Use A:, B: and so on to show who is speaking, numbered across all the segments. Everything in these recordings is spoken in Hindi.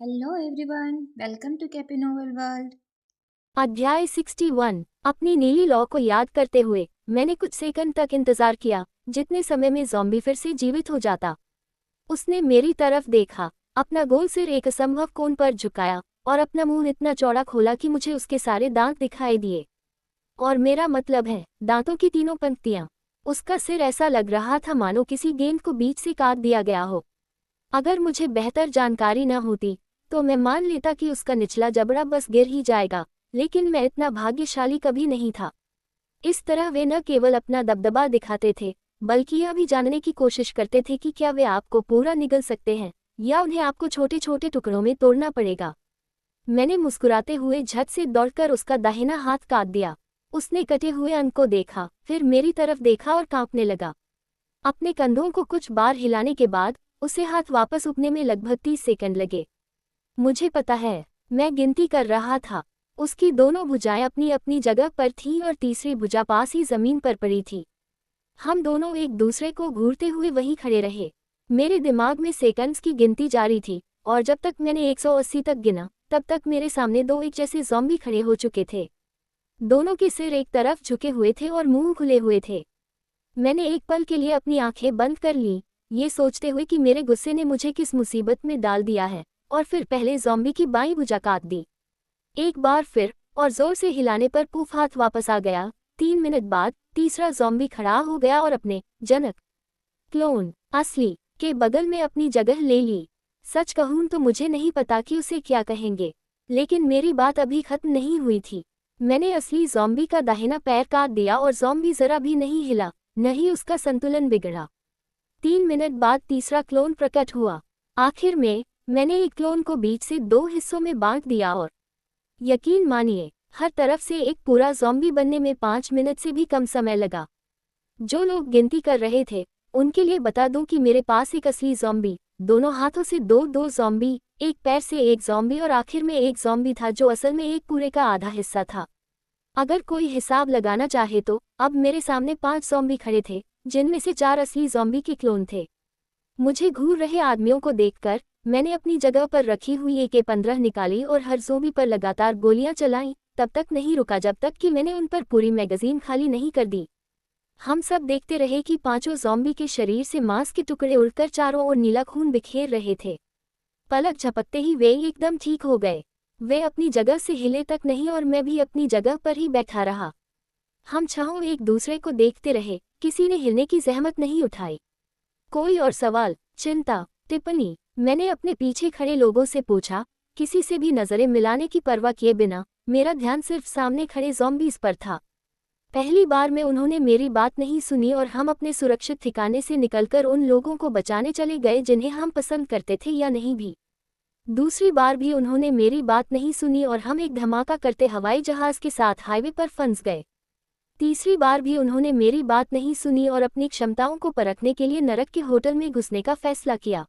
A: Hello everyone, welcome to Cappy Novel World.
B: अध्याय 61। अपनी नीली लॉ को याद करते हुए मैंने कुछ सेकंड तक इंतजार किया, जितने समय में ज़ॉम्बी फिर से जीवित हो जाता। उसने मेरी तरफ देखा, अपना गोल सिर एक असंभव कोण पर झुकाया और अपना मुंह इतना चौड़ा खोला कि मुझे उसके सारे दांत दिखाई दिए। और मेरा मतलब है, दांतों की तीनों पंक्तियां। उसका सिर ऐसा लग रहा था मानो किसी गेंद को बीच से काट दिया गया हो। अगर मुझे बेहतर जानकारी न होती तो मैं मान लेता कि उसका निचला जबड़ा बस गिर ही जाएगा, लेकिन मैं इतना भाग्यशाली कभी नहीं था। इस तरह वे न केवल अपना दबदबा दिखाते थे, बल्कि यह भी जानने की कोशिश करते थे कि क्या वे आपको पूरा निगल सकते हैं या उन्हें आपको छोटे छोटे टुकड़ों में तोड़ना पड़ेगा। मैंने मुस्कुराते हुए झट से दौड़कर उसका दाहिना हाथ काट दिया। उसने कटे हुए अंग को देखा, फिर मेरी तरफ देखा और कांपने लगा। अपने कंधों को कुछ बार हिलाने के बाद उसे हाथ वापस उगने में लगभग 30 सेकंड लगे। मुझे पता है, मैं गिनती कर रहा था। उसकी दोनों भुजाएं अपनी अपनी जगह पर थीं और तीसरी भुजा पास ही जमीन पर पड़ी थी। हम दोनों एक दूसरे को घूरते हुए वहीं खड़े रहे। मेरे दिमाग में सेकंड्स की गिनती जारी थी, और जब तक मैंने 180 तक गिना, तब तक मेरे सामने दो एक जैसे ज़ॉम्बी खड़े हो चुके थे। दोनों के सिर एक तरफ झुके हुए थे और मुंह खुले हुए थे। मैंने एक पल के लिए अपनी आंखें बंद कर लीं, ये सोचते हुए कि मेरे गुस्से ने मुझे किस मुसीबत में डाल दिया है, और फिर पहले ज़ॉम्बी की बाईं भुजा काट दी। एक बार फिर, और जोर से हिलाने पर पूफ हाथ वापस आ गया। 3 मिनट बाद तीसरा ज़ॉम्बी खड़ा हो गया और अपने जनक, क्लोन, असली, के बगल में अपनी जगह ले ली। सच कहूं तो मुझे नहीं पता कि उसे क्या कहेंगे, लेकिन मेरी बात अभी खत्म नहीं हुई थी। मैंने असली ज़ॉम्बी का दाहिना पैर काट दिया और ज़ॉम्बी जरा भी नहीं हिला, न ही उसका संतुलन बिगड़ा। 3 मिनट बाद तीसरा क्लोन प्रकट हुआ। आखिर में मैंने एक क्लोन को बीच से दो हिस्सों में बांट दिया और यकीन मानिए, हर तरफ से एक पूरा ज़ॉम्बी बनने में 5 मिनट से भी कम समय लगा। जो लोग गिनती कर रहे थे, उनके लिए बता दूं कि मेरे पास एक असली ज़ॉम्बी, दोनों हाथों से दो दो ज़ॉम्बी, एक पैर से एक ज़ॉम्बी और आखिर में एक ज़ॉम्बी था जो असल में एक पूरे का आधा हिस्सा था। अगर कोई हिसाब लगाना चाहे तो अब मेरे सामने 5 ज़ॉम्बी खड़े थे, जिनमें से 4 असली ज़ॉम्बी के क्लोन थे। मुझे घूर रहे आदमियों को देखकर मैंने अपनी जगह पर रखी हुई AK-15 निकाली और हर ज़ॉम्बी पर लगातार गोलियां चलाईं। तब तक नहीं रुका जब तक कि मैंने उन पर पूरी मैगजीन खाली नहीं कर दी। हम सब देखते रहे कि पांचों ज़ॉम्बी के शरीर से मांस के टुकड़े उड़कर चारों ओर नीला खून बिखेर रहे थे। पलक झपकते ही वे एकदम ठीक हो गए। वे अपनी जगह से हिले तक नहीं और मैं भी अपनी जगह पर ही बैठा रहा। हम छहों एक दूसरे को देखते रहे, किसी ने हिलने की जहमत नहीं उठाई। कोई और सवाल, चिंता, टिप्पणी? मैंने अपने पीछे खड़े लोगों से पूछा, किसी से भी नजरें मिलाने की परवाह किए बिना। मेरा ध्यान सिर्फ सामने खड़े ज़ॉम्बीज़ पर था। पहली बार में उन्होंने मेरी बात नहीं सुनी और हम अपने सुरक्षित ठिकाने से निकलकर उन लोगों को बचाने चले गए जिन्हें हम पसंद करते थे या नहीं भी। दूसरी बार भी उन्होंने मेरी बात नहीं सुनी और हम एक धमाका करते हवाई जहाज के साथ हाईवे पर फंस गए। तीसरी बार भी उन्होंने मेरी बात नहीं सुनी और अपनी क्षमताओं को परखने के लिए नरक के होटल में घुसने का फैसला किया।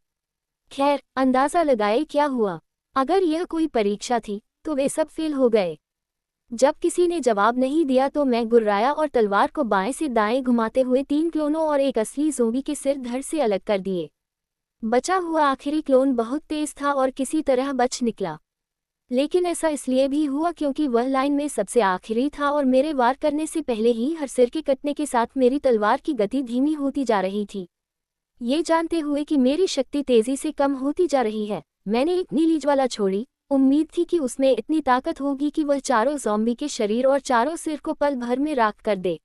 B: खैर, अंदाजा लगाए क्या हुआ। अगर यह कोई परीक्षा थी तो वे सब फेल हो गए। जब किसी ने जवाब नहीं दिया तो मैं गुर्राया और तलवार को बाएं से दाएं घुमाते हुए 3 क्लोनों और एक असली ज़ॉम्बी के सिर धड़ से अलग कर दिए। बचा हुआ आखिरी क्लोन बहुत तेज था और किसी तरह बच निकला, लेकिन ऐसा इसलिए भी हुआ क्योंकि वह लाइन में सबसे आखिरी था और मेरे वार करने से पहले ही हर सिर के कटने के साथ मेरी तलवार की गति धीमी होती जा रही थी। ये जानते हुए कि मेरी शक्ति तेजी से कम होती जा रही है, मैंने एक नीली ज्वाला छोड़ी। उम्मीद थी कि उसमें इतनी ताकत होगी कि वह चारों ज़ॉम्बी के शरीर और चारों सिर को पल भर में राख कर दे।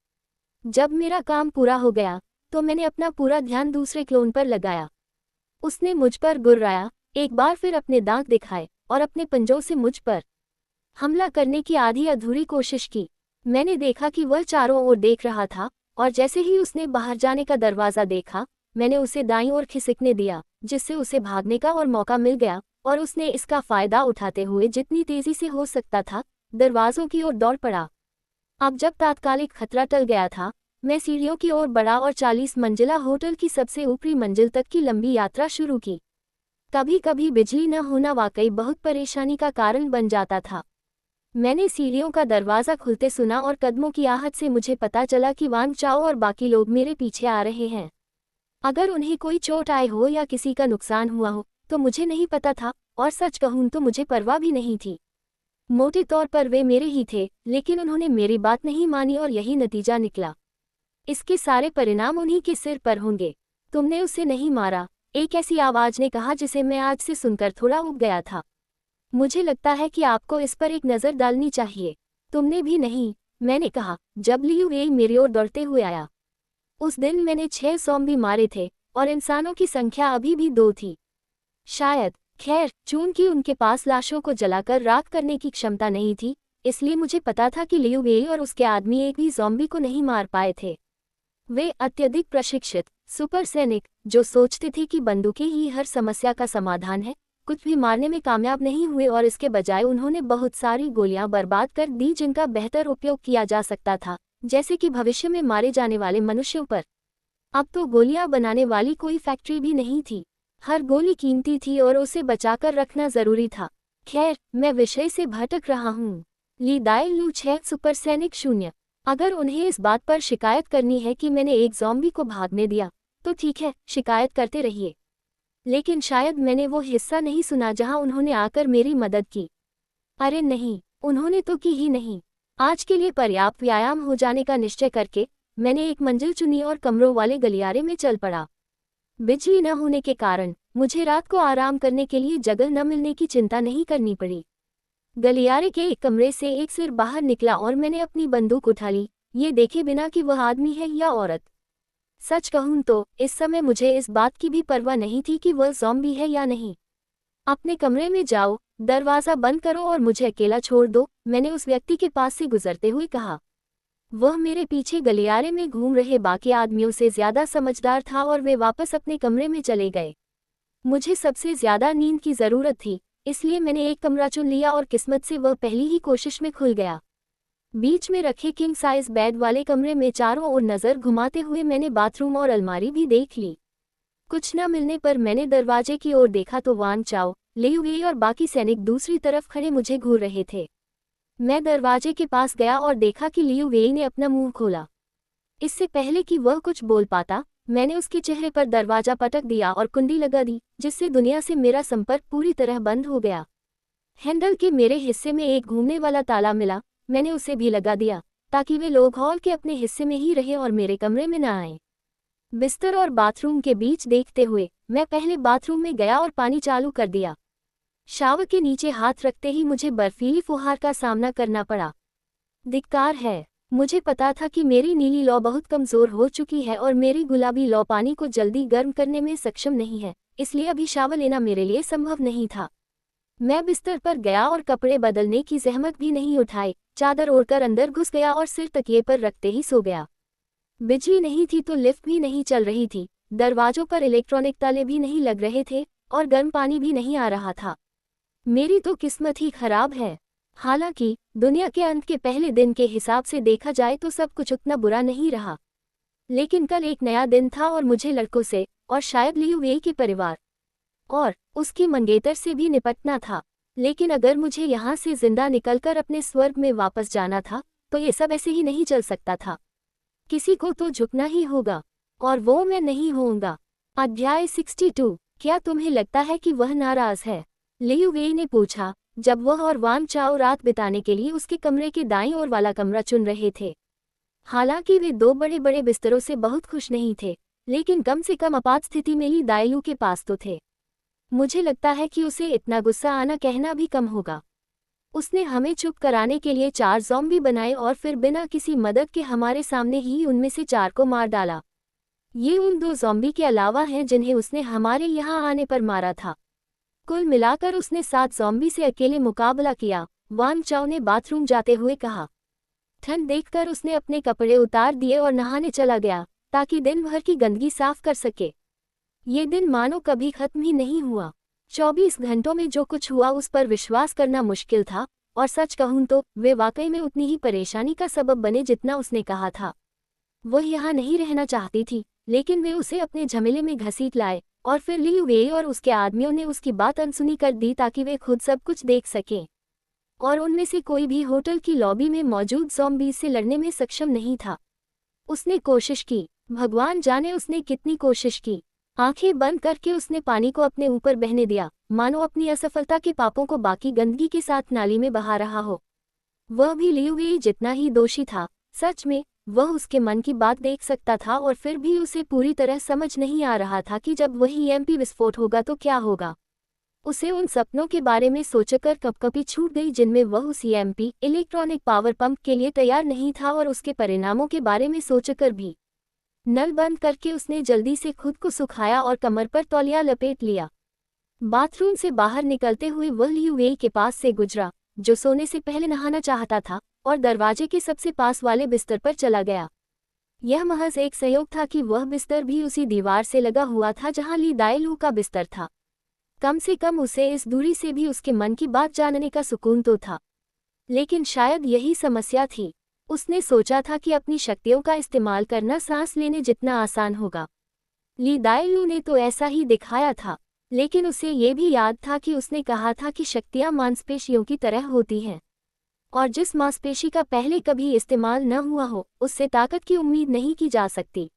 B: जब मेरा काम पूरा हो गया तो मैंने अपना पूरा ध्यान दूसरे क्लोन पर लगाया। उसने मुझ पर गुर्राया, एक बार फिर अपने दांत दिखाए और अपने पंजों से मुझ पर हमला करने की आधी अधूरी कोशिश की। मैंने देखा कि वह चारों ओर देख रहा था, और जैसे ही उसने बाहर जाने का दरवाज़ा देखा, मैंने उसे दाईं ओर खिसकने दिया, जिससे उसे भागने का और मौका मिल गया, और उसने इसका फ़ायदा उठाते हुए जितनी तेज़ी से हो सकता था दरवाज़ों की ओर दौड़ पड़ा। अब जब तात्कालिक खतरा टल गया था, मैं सीढ़ियों की ओर बढ़ा और 40 मंजिला होटल की सबसे ऊपरी मंजिल तक की लंबी यात्रा शुरू की। कभी कभी बिजली न होना वाकई बहुत परेशानी का कारण बन जाता था। मैंने सीढ़ियों का दरवाज़ा खुलते सुना और कदमों की आहट से मुझे पता चला कि वांग चाओ और बाकी लोग मेरे पीछे आ रहे हैं। अगर उन्हें कोई चोट आई हो या किसी का नुकसान हुआ हो तो मुझे नहीं पता था, और सच कहूँ तो मुझे परवाह भी नहीं थी। मोटे तौर पर वे मेरे ही थे, लेकिन उन्होंने मेरी बात नहीं मानी और यही नतीजा निकला। इसके सारे परिणाम उन्हीं के सिर पर होंगे। तुमने उसे नहीं मारा, एक ऐसी आवाज ने कहा जिसे मैं आज से सुनकर थोड़ा ऊब गया था। मुझे लगता है कि आपको इस पर एक नज़र डालनी चाहिए। तुमने भी नहीं, मैंने कहा, जब लियू वेई मेरी ओर दौड़ते हुए आया। उस दिन मैंने 6 ज़ॉम्बी मारे थे और इंसानों की संख्या अभी भी 2 थी। शायद, खैर, चूंकि उनके पास लाशों को जलाकर राख करने की क्षमता नहीं थी, इसलिए मुझे पता था कि लियू वेई और उसके आदमी एक भी ज़ॉम्बी को नहीं मार पाए थे। वे अत्यधिक प्रशिक्षित सुपर सैनिक, जो सोचते थे कि बंदूकें ही हर समस्या का समाधान है, कुछ भी मारने में कामयाब नहीं हुए और इसके बजाय उन्होंने बहुत सारी गोलियां बर्बाद कर दी जिनका बेहतर उपयोग किया जा सकता था, जैसे कि भविष्य में मारे जाने वाले मनुष्यों पर। अब तो गोलियां बनाने वाली कोई फैक्ट्री भी नहीं थी। हर गोली कीमती थी और उसे बचाकर रखना जरूरी था। खैर, मैं विषय से भटक रहा हूँ। ली दाई लू 6 सुपर सैनिक 0। अगर उन्हें इस बात पर शिकायत करनी है कि मैंने एक ज़ॉम्बी को भागने दिया, तो ठीक है, शिकायत करते रहिए। लेकिन शायद मैंने वो हिस्सा नहीं सुना जहां उन्होंने आकर मेरी मदद की। अरे नहीं, उन्होंने तो की ही नहीं। आज के लिए पर्याप्त व्यायाम हो जाने का निश्चय करके मैंने एक मंजिल चुनी और कमरों वाले गलियारे में चल पड़ा। बिजली न होने के कारण मुझे रात को आराम करने के लिए जगह न मिलने की चिंता नहीं करनी पड़ी। गलियारे के एक कमरे से एक सिर बाहर निकला और मैंने अपनी बंदूक उठा ली, ये देखे बिना कि वह आदमी है या औरत। सच कहूं तो इस समय मुझे इस बात की भी परवाह नहीं थी कि वह ज़ॉम्बी है या नहीं। अपने कमरे में जाओ, दरवाज़ा बंद करो और मुझे अकेला छोड़ दो, मैंने उस व्यक्ति के पास से गुजरते हुए कहा। वह मेरे पीछे गलियारे में घूम रहे बाकी आदमियों से ज्यादा समझदार था और वे वापस अपने कमरे में चले गए। मुझे सबसे ज्यादा नींद की जरूरत थी, इसलिए मैंने एक कमरा चुन लिया और किस्मत से वह पहली ही कोशिश में खुल गया। बीच में रखे किंग साइज बेड वाले कमरे में चारों ओर नज़र घुमाते हुए मैंने बाथरूम और अलमारी भी देख ली। कुछ न मिलने पर मैंने दरवाजे की ओर देखा तो वान चाओ, लियू वेई और बाकी सैनिक दूसरी तरफ खड़े मुझे घूर रहे थे। मैं दरवाजे के पास गया और देखा कि लियू वेई ने अपना मुंह खोला। इससे पहले कि वह कुछ बोल पाता, मैंने उसके चेहरे पर दरवाजा पटक दिया और कुंडी लगा दी, जिससे दुनिया से मेरा संपर्क पूरी तरह बंद हो गया। हैंडल के मेरे हिस्से में एक घूमने वाला ताला मिला, मैंने उसे भी लगा दिया, ताकि वे लोग हॉल के अपने हिस्से में ही रहे और मेरे कमरे में न आए। बिस्तर और बाथरूम के बीच देखते हुए मैं पहले बाथरूम में गया और पानी चालू कर दिया। शावर के नीचे हाथ रखते ही मुझे बर्फीली फुहार का सामना करना पड़ा। धिक्कार है, मुझे पता था कि मेरी नीली लौ बहुत कमज़ोर हो चुकी है और मेरी गुलाबी लौ पानी को जल्दी गर्म करने में सक्षम नहीं है, इसलिए अभी शावर लेना मेरे लिए संभव नहीं था। मैं बिस्तर पर गया और कपड़े बदलने की जहमत भी नहीं उठाई, चादर ओढ़कर अंदर घुस गया और सिर तकिए पर रखते ही सो गया। बिजली नहीं थी तो लिफ्ट भी नहीं चल रही थी, दरवाजों पर इलेक्ट्रॉनिक ताले भी नहीं लग रहे थे और गर्म पानी भी नहीं आ रहा था। मेरी तो किस्मत ही खराब है। हालांकि दुनिया के अंत के पहले दिन के हिसाब से देखा जाए तो सब कुछ उतना बुरा नहीं रहा, लेकिन कल एक नया दिन था और मुझे लड़कों से और शायद लियू वेई के परिवार और उसकी मंगेतर से भी निपटना था। लेकिन अगर मुझे यहाँ से जिंदा निकलकर अपने स्वर्ग में वापस जाना था, तो ये सब ऐसे ही नहीं चल सकता था। किसी को तो झुकना ही होगा, और वो मैं नहीं होऊंगा। अध्याय 62। क्या तुम्हें लगता है कि वह नाराज है? लियू वेई ने पूछा, जब वह और वान चाओ रात बिताने के लिए उसके कमरे के दाईं ओर वाला कमरा चुन रहे थे। हालांकि वे 2 बड़े बड़े बिस्तरों से बहुत खुश नहीं थे, लेकिन कम से कम आपात स्थिति में ली दायलू के पास तो थे। मुझे लगता है कि उसे इतना गुस्सा आना कहना भी कम होगा। उसने हमें चुप कराने के लिए 4 ज़ॉम्बी बनाए और फिर बिना किसी मदद के हमारे सामने ही उनमें से 4 को मार डाला। ये उन 2 ज़ॉम्बी के अलावा हैं जिन्हें उसने हमारे यहाँ आने पर मारा था। कुल मिलाकर उसने 7 ज़ॉम्बी से अकेले मुकाबला किया, वान चाओ ने बाथरूम जाते हुए कहा। ठंड देखकर उसने अपने कपड़े उतार दिए और नहाने चला गया, ताकि दिन भर की गंदगी साफ कर सके। ये दिन मानो कभी खत्म ही नहीं हुआ। 24 घंटों में जो कुछ हुआ उस पर विश्वास करना मुश्किल था, और सच कहूं तो वे वाकई में उतनी ही परेशानी का सबब बने जितना उसने कहा था। वह यहाँ नहीं रहना चाहती थी, लेकिन वे उसे अपने झमेले में घसीट लाए, और फिर लियू वेई और उसके आदमियों ने उसकी बात अनसुनी कर दी ताकि वे खुद सब कुछ देख सकें। और उनमें से कोई भी होटल की लॉबी में मौजूद ज़ॉम्बीज़ से लड़ने में सक्षम नहीं था। उसने कोशिश की, भगवान जाने उसने कितनी कोशिश की। आंखें बंद करके उसने पानी को अपने ऊपर बहने दिया, मानो अपनी असफलता के पापों को बाकी गंदगी के साथ नाली में बहा रहा हो। वह भी लियू वेई जितना ही दोषी था। सच में वह उसके मन की बात देख सकता था और फिर भी उसे पूरी तरह समझ नहीं आ रहा था कि जब वही ईएमपी विस्फोट होगा तो क्या होगा। उसे उन सपनों के बारे में सोचकर कपकपी छूट गई जिनमें वह उस ईएमपी इलेक्ट्रॉनिक पावर पंप के लिए तैयार नहीं था, और उसके परिणामों के बारे में सोचकर भी। नल बंद करके उसने जल्दी से खुद को सुखाया और कमर पर तौलिया लपेट लिया। बाथरूम से बाहर निकलते हुए वह लियू वेई के पास से गुजरा, जो सोने से पहले नहाना चाहता था, और दरवाजे के सबसे पास वाले बिस्तर पर चला गया। यह महज एक संयोग था कि वह बिस्तर भी उसी दीवार से लगा हुआ था जहां ली दाएलू का बिस्तर था। कम से कम उसे इस दूरी से भी उसके मन की बात जानने का सुकून तो था। लेकिन शायद यही समस्या थी। उसने सोचा था कि अपनी शक्तियों का इस्तेमाल करना सांस लेने जितना आसान होगा। ली दाएलू ने तो ऐसा ही दिखाया था, लेकिन उसे ये भी याद था कि उसने कहा था कि शक्तियां मांसपेशियों की तरह होती हैं, और जिस मांसपेशी का पहले कभी इस्तेमाल न हुआ हो, उससे ताकत की उम्मीद नहीं की जा सकती।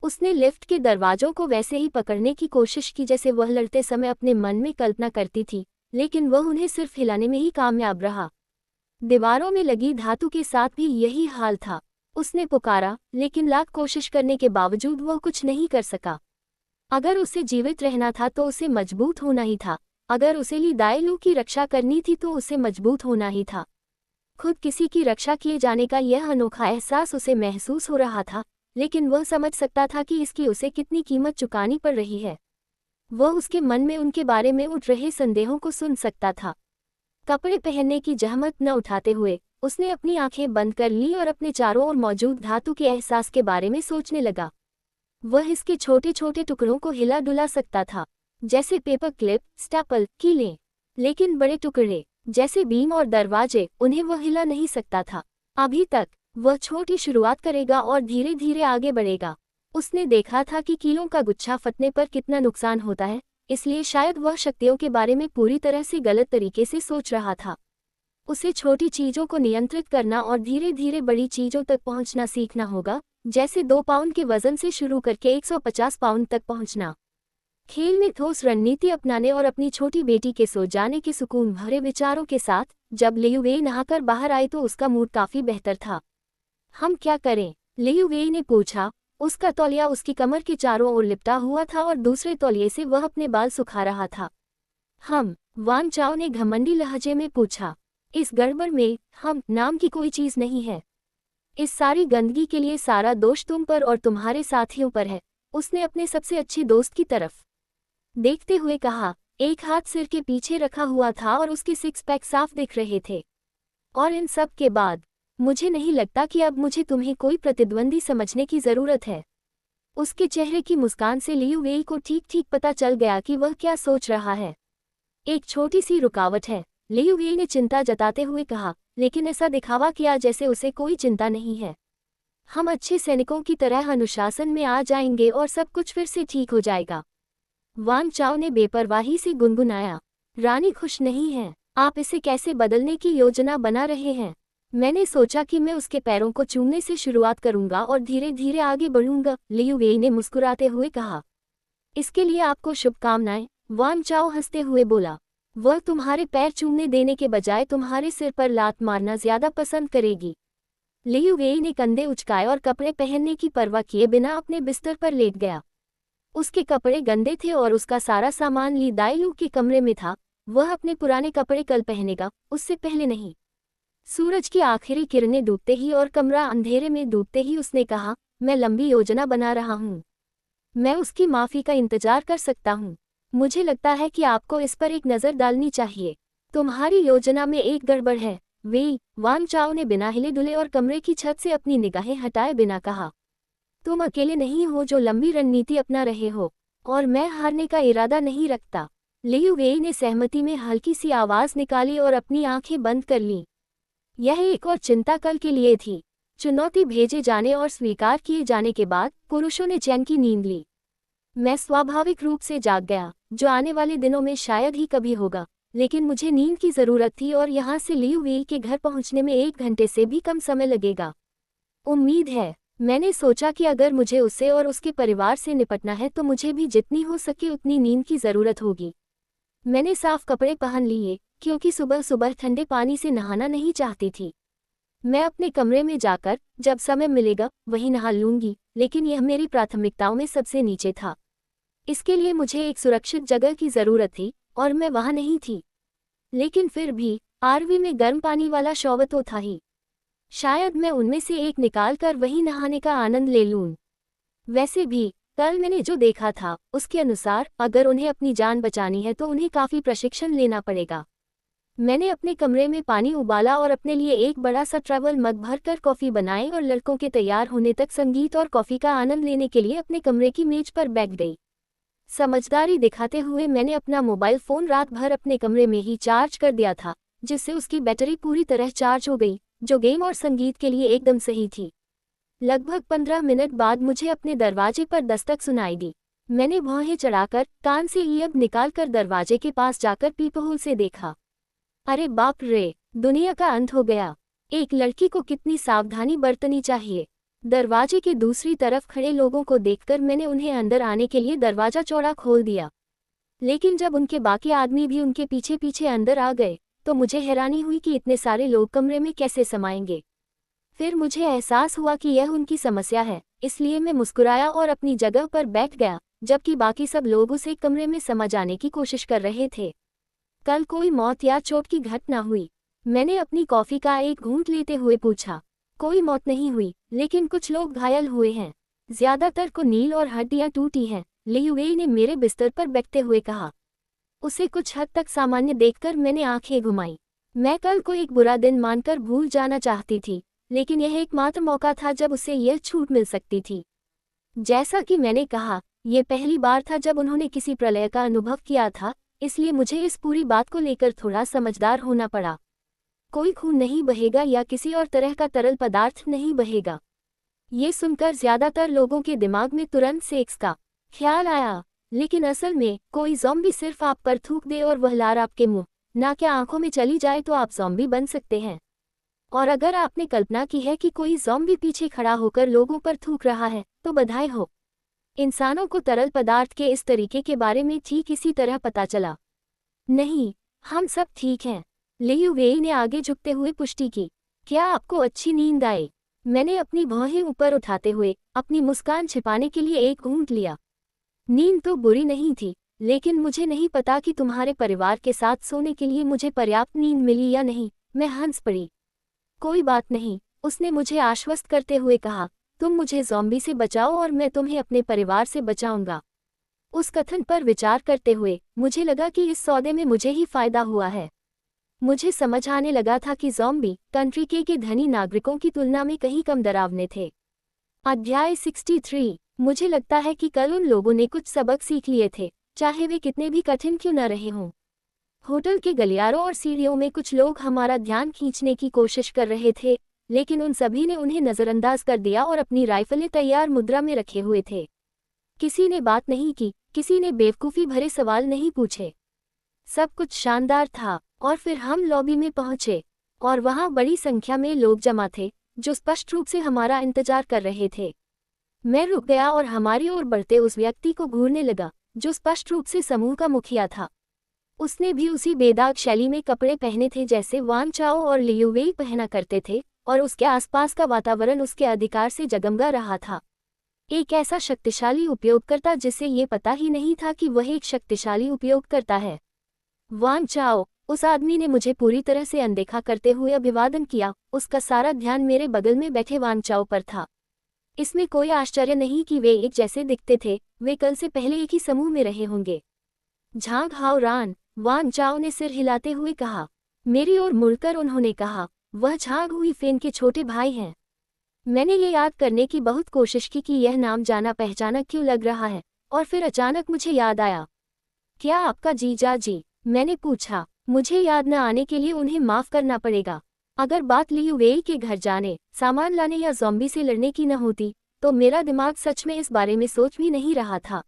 B: उसने लिफ्ट के दरवाजों को वैसे ही पकड़ने की कोशिश की जैसे वह लड़ते समय अपने मन में कल्पना करती थी, लेकिन वह उन्हें सिर्फ हिलाने में ही कामयाब रहा। दीवारों में लगी धातु के साथ भी यही हाल था। उसने पुकारा, लेकिन लाख कोशिश करने के बावजूद वह कुछ नहीं कर सका। अगर उसे जीवित रहना था तो उसे मजबूत होना ही था। अगर उसे ली दाएलू की रक्षा करनी थी तो उसे मजबूत होना ही था। खुद किसी की रक्षा किए जाने का यह अनोखा एहसास उसे महसूस हो रहा था, लेकिन वह समझ सकता था कि इसकी उसे कितनी कीमत चुकानी पड़ रही है। वह उसके मन में उनके बारे में उठ रहे संदेहों को सुन सकता था। कपड़े पहनने की जहमत न उठाते हुए उसने अपनी आंखें बंद कर ली और अपने चारों ओर मौजूद धातु के एहसास के बारे में सोचने लगा। वह इसके छोटे छोटे टुकड़ों को हिला डुला सकता था, जैसे पेपर क्लिप, स्टेपल, कीलें। लेकिन बड़े टुकड़े, जैसे बीम और दरवाजे, उन्हें वह हिला नहीं सकता था। अभी तक वह छोटी शुरुआत करेगा और धीरे धीरे आगे बढ़ेगा। उसने देखा था कि कीलों का गुच्छा फटने पर कितना नुकसान होता है, इसलिए शायद वह शक्तियों के बारे में पूरी तरह से गलत तरीके से सोच रहा था। उसे छोटी चीजों को नियंत्रित करना और धीरे धीरे बड़ी चीजों तक पहुंचना सीखना होगा, जैसे 2 पाउंड के वजन से शुरू करके 150 पाउंड तक पहुंचना। खेल में ठोस रणनीति अपनाने और अपनी छोटी बेटी के सो जाने के सुकून भरे विचारों के साथ जब लियू वेई नहाकर बाहर आई तो उसका मूड काफी बेहतर था। हम क्या करें? लियू वेई ने पूछा। उसका तौलिया उसकी कमर के चारों ओर लिपटा हुआ था और दूसरे तौलिए से वह अपने बाल सुखा रहा था। हम, वान चाओ ने घमंडी लहजे में पूछा। इस गड़बड़ में हम नाम की कोई चीज नहीं है। इस सारी गंदगी के लिए सारा दोष तुम पर और तुम्हारे साथियों पर है, उसने अपने सबसे अच्छे दोस्त की तरफ देखते हुए कहा। एक हाथ सिर के पीछे रखा हुआ था और उसके 6 पैक साफ दिख रहे थे। और इन सब के बाद मुझे नहीं लगता कि अब मुझे तुम्हें कोई प्रतिद्वंदी समझने की जरूरत है। उसके चेहरे की मुस्कान से लियू वेई को ठीक ठीक पता चल गया कि वह क्या सोच रहा है। एक छोटी सी रुकावट है, लियू वेई ने चिंता जताते हुए कहा, लेकिन ऐसा दिखावा किया जैसे उसे कोई चिंता नहीं है। हम अच्छे सैनिकों की तरह अनुशासन में आ जाएंगे और सब कुछ फिर से ठीक हो जाएगा। वान चाओ ने बेपरवाही से गुनगुनाया। रानी खुश नहीं है। आप इसे कैसे बदलने की योजना बना रहे हैं? मैंने सोचा कि मैं उसके पैरों को चूमने से शुरुआत करूंगा और धीरे धीरे आगे बढ़ूंगा, लियू वेई ने मुस्कुराते हुए कहा। इसके लिए आपको शुभकामनाएं, वान चाओ हंसते हुए बोला। वह तुम्हारे पैर चूमने देने के बजाय तुम्हारे सिर पर लात मारना ज्यादा पसंद करेगी। लियू वेई ने कंधे उचकाए और कपड़े पहनने की परवाह किए बिना अपने बिस्तर पर लेट गया। उसके कपड़े गंदे थे और उसका सारा सामान ली दाएलू के कमरे में था। वह अपने पुराने कपड़े कल पहनेगा, उससे पहले नहीं। सूरज की आखिरी किरणें डूबते ही और कमरा अंधेरे में डूबते ही उसने कहा, मैं लंबी योजना बना रहा हूँ। मैं उसकी माफी का इंतजार कर सकता हूँ। मुझे लगता है कि आपको इस पर एक नज़र डालनी चाहिए। तुम्हारी योजना में एक गड़बड़ है, वेई, वान चाओ ने बिना हिले डुले और कमरे की छत से अपनी निगाहें हटाए बिना कहा। तुम अकेले नहीं हो जो लंबी रणनीति अपना रहे हो, और मैं हारने का इरादा नहीं रखता। लियू वेई ने सहमति में हल्की सी आवाज निकाली और अपनी आंखें बंद कर लीं। यह एक और चिंता कल के लिए थी। चुनौती भेजे जाने और स्वीकार किए जाने के बाद पुरुषों ने चैन की नींद ली। मैं स्वाभाविक रूप से जाग गया, जो आने वाले दिनों में शायद ही कभी होगा, लेकिन मुझे नींद की जरूरत थी और यहाँ से लियू वेई के घर पहुँचने में 1 घंटे से भी कम समय लगेगा। उम्मीद है मैंने सोचा कि अगर मुझे उससे और उसके परिवार से निपटना है तो मुझे भी जितनी हो सके उतनी नींद की ज़रूरत होगी। मैंने साफ कपड़े पहन लिए क्योंकि सुबह सुबह ठंडे पानी से नहाना नहीं चाहती थी। मैं अपने कमरे में जाकर जब समय मिलेगा वहीं नहा लूंगी, लेकिन यह मेरी प्राथमिकताओं में सबसे नीचे था। इसके लिए मुझे एक सुरक्षित जगह की ज़रूरत थी और मैं वहां नहीं थी। लेकिन फिर भी आरवी में गर्म पानी वाला शॉवर तो था ही। शायद मैं उनमें से एक निकाल कर वहीं नहाने का आनंद ले लूं। वैसे भी कल मैंने जो देखा था उसके अनुसार अगर उन्हें अपनी जान बचानी है तो उन्हें काफ़ी प्रशिक्षण लेना पड़ेगा। मैंने अपने कमरे में पानी उबाला और अपने लिए एक बड़ा सा ट्रैवल मग भरकर कॉफ़ी बनाई और लड़कों के तैयार होने तक संगीत और कॉफ़ी का आनंद लेने के लिए अपने कमरे की मेज पर बैठ गई। समझदारी दिखाते हुए मैंने अपना मोबाइल फ़ोन रात भर अपने कमरे में ही चार्ज कर दिया था, जिससे उसकी बैटरी पूरी तरह चार्ज हो गई, जो गेम और संगीत के लिए एकदम सही थी। लगभग 15 मिनट बाद मुझे अपने दरवाजे पर दस्तक सुनाई दी। मैंने भौहें चढ़ाकर कान से ईयब निकालकर दरवाजे के पास जाकर पीपहोल से देखा। अरे बाप रे, दुनिया का अंत हो गया। एक लड़की को कितनी सावधानी बरतनी चाहिए। दरवाजे के दूसरी तरफ खड़े लोगों को देखकर मैंने उन्हें अंदर आने के लिए दरवाजा चौड़ा खोल दिया। लेकिन जब उनके बाकी आदमी भी उनके पीछे पीछे अंदर आ गए तो मुझे हैरानी हुई कि इतने सारे लोग कमरे में कैसे समाएंगे। फिर मुझे एहसास हुआ कि यह उनकी समस्या है, इसलिए मैं मुस्कुराया और अपनी जगह पर बैठ गया, जबकि बाकी सब लोग उस एक कमरे में समा जाने की कोशिश कर रहे थे। कल कोई मौत या चोट की घटना हुई? मैंने अपनी कॉफ़ी का एक घूंट लेते हुए पूछा। कोई मौत नहीं हुई, लेकिन कुछ लोग घायल हुए हैं। ज्यादातर को नील और हड्डियां टूटी हैं, लियुवेई ने मेरे बिस्तर पर बैठते हुए कहा। उसे कुछ हद तक सामान्य देखकर मैंने आंखें घुमाई। मैं कल को एक बुरा दिन मानकर भूल जाना चाहती थी, लेकिन यह एकमात्र मौका था जब उसे यह छूट मिल सकती थी। जैसा कि मैंने कहा, यह पहली बार था जब उन्होंने किसी प्रलय का अनुभव किया था, इसलिए मुझे इस पूरी बात को लेकर थोड़ा समझदार होना पड़ा। कोई खून नहीं बहेगा या किसी और तरह का तरल पदार्थ नहीं बहेगा। ये सुनकर ज्यादातर लोगों के दिमाग में तुरंत सेक्स का ख्याल आया, लेकिन असल में कोई ज़ॉम्बी सिर्फ आप पर थूक दे और वह लार आपके मुंह, ना क्या आंखों में चली जाए तो आप ज़ॉम्बी बन सकते हैं। और अगर आपने कल्पना की है कि कोई ज़ॉम्बी पीछे खड़ा होकर लोगों पर थूक रहा है, तो बधाई हो। इंसानों को तरल पदार्थ के इस तरीके के बारे में ठीक इसी तरह पता चला। नहीं, हम सब ठीक हैं। लियुवेई ने आगे झुकते हुए पुष्टि की। क्या आपको अच्छी नींद आई? मैंने अपनी भौहें ऊपर उठाते हुए अपनी मुस्कान छिपाने के लिए एक घूंट लिया। नींद तो बुरी नहीं थी, लेकिन मुझे नहीं पता कि तुम्हारे परिवार के साथ सोने के लिए मुझे पर्याप्त नींद मिली या नहीं। मैं हंस पड़ी। कोई बात नहीं, उसने मुझे आश्वस्त करते हुए कहा। तुम मुझे ज़ॉम्बी से बचाओ और मैं तुम्हें अपने परिवार से बचाऊंगा। उस कथन पर विचार करते हुए मुझे लगा कि इस सौदे में मुझे ही फायदा हुआ है। मुझे समझ आने लगा था कि ज़ॉम्बी कंट्री के धनी नागरिकों की तुलना में कहीं कम डरावने थे। अध्याय 63। मुझे लगता है कि कल उन लोगों ने कुछ सबक सीख लिए थे, चाहे वे कितने भी कठिन क्यों न रहे हों। होटल के गलियारों और सीढ़ियों में कुछ लोग हमारा ध्यान खींचने की कोशिश कर रहे थे, लेकिन उन सभी ने उन्हें नज़रअंदाज कर दिया और अपनी राइफलें तैयार मुद्रा में रखे हुए थे। किसी ने बात नहीं की, किसी ने बेवकूफ़ी भरे सवाल नहीं पूछे। सब कुछ शानदार था। और फिर हम लॉबी में पहुंचे और वहां बड़ी संख्या में लोग जमा थे जो स्पष्ट रूप से हमारा इंतजार कर रहे थे। मैं रुक गया और हमारी ओर बढ़ते उस व्यक्ति को घूरने लगा जो स्पष्ट रूप से समूह का मुखिया था। उसने भी उसी बेदाग शैली में कपड़े पहने थे जैसे वान चाओ और लियुवेई पहना करते थे, और उसके आसपास का वातावरण उसके अधिकार से जगमगा रहा था। एक ऐसा शक्तिशाली उपयोगकर्ता जिसे ये पता ही नहीं था कि वह एक शक्तिशाली उपयोगकर्ता है। वान चाओ, उस आदमी ने मुझे पूरी तरह से अनदेखा करते हुए अभिवादन किया। उसका सारा ध्यान मेरे बगल में बैठे वान चाओ पर था। इसमें कोई आश्चर्य नहीं कि वे एक जैसे दिखते थे, वे कल से पहले एक ही समूह में रहे होंगे। झांग हाओ रान, वान चाओ ने सिर हिलाते हुए कहा। मेरी ओर मुड़कर उन्होंने कहा, वह झांग हुई फेन के छोटे भाई हैं। मैंने ये याद करने की बहुत कोशिश की कि यह नाम जाना पहचाना क्यों लग रहा है, और फिर अचानक मुझे याद आया। क्या आपका जीजा जी? मैंने पूछा। मुझे याद न आने के लिए उन्हें माफ़ करना पड़ेगा। अगर बात लियुवेई के घर जाने, सामान लाने या ज़ॉम्बी से लड़ने की न होती, तो मेरा दिमाग सच में इस बारे में सोच भी नहीं रहा था।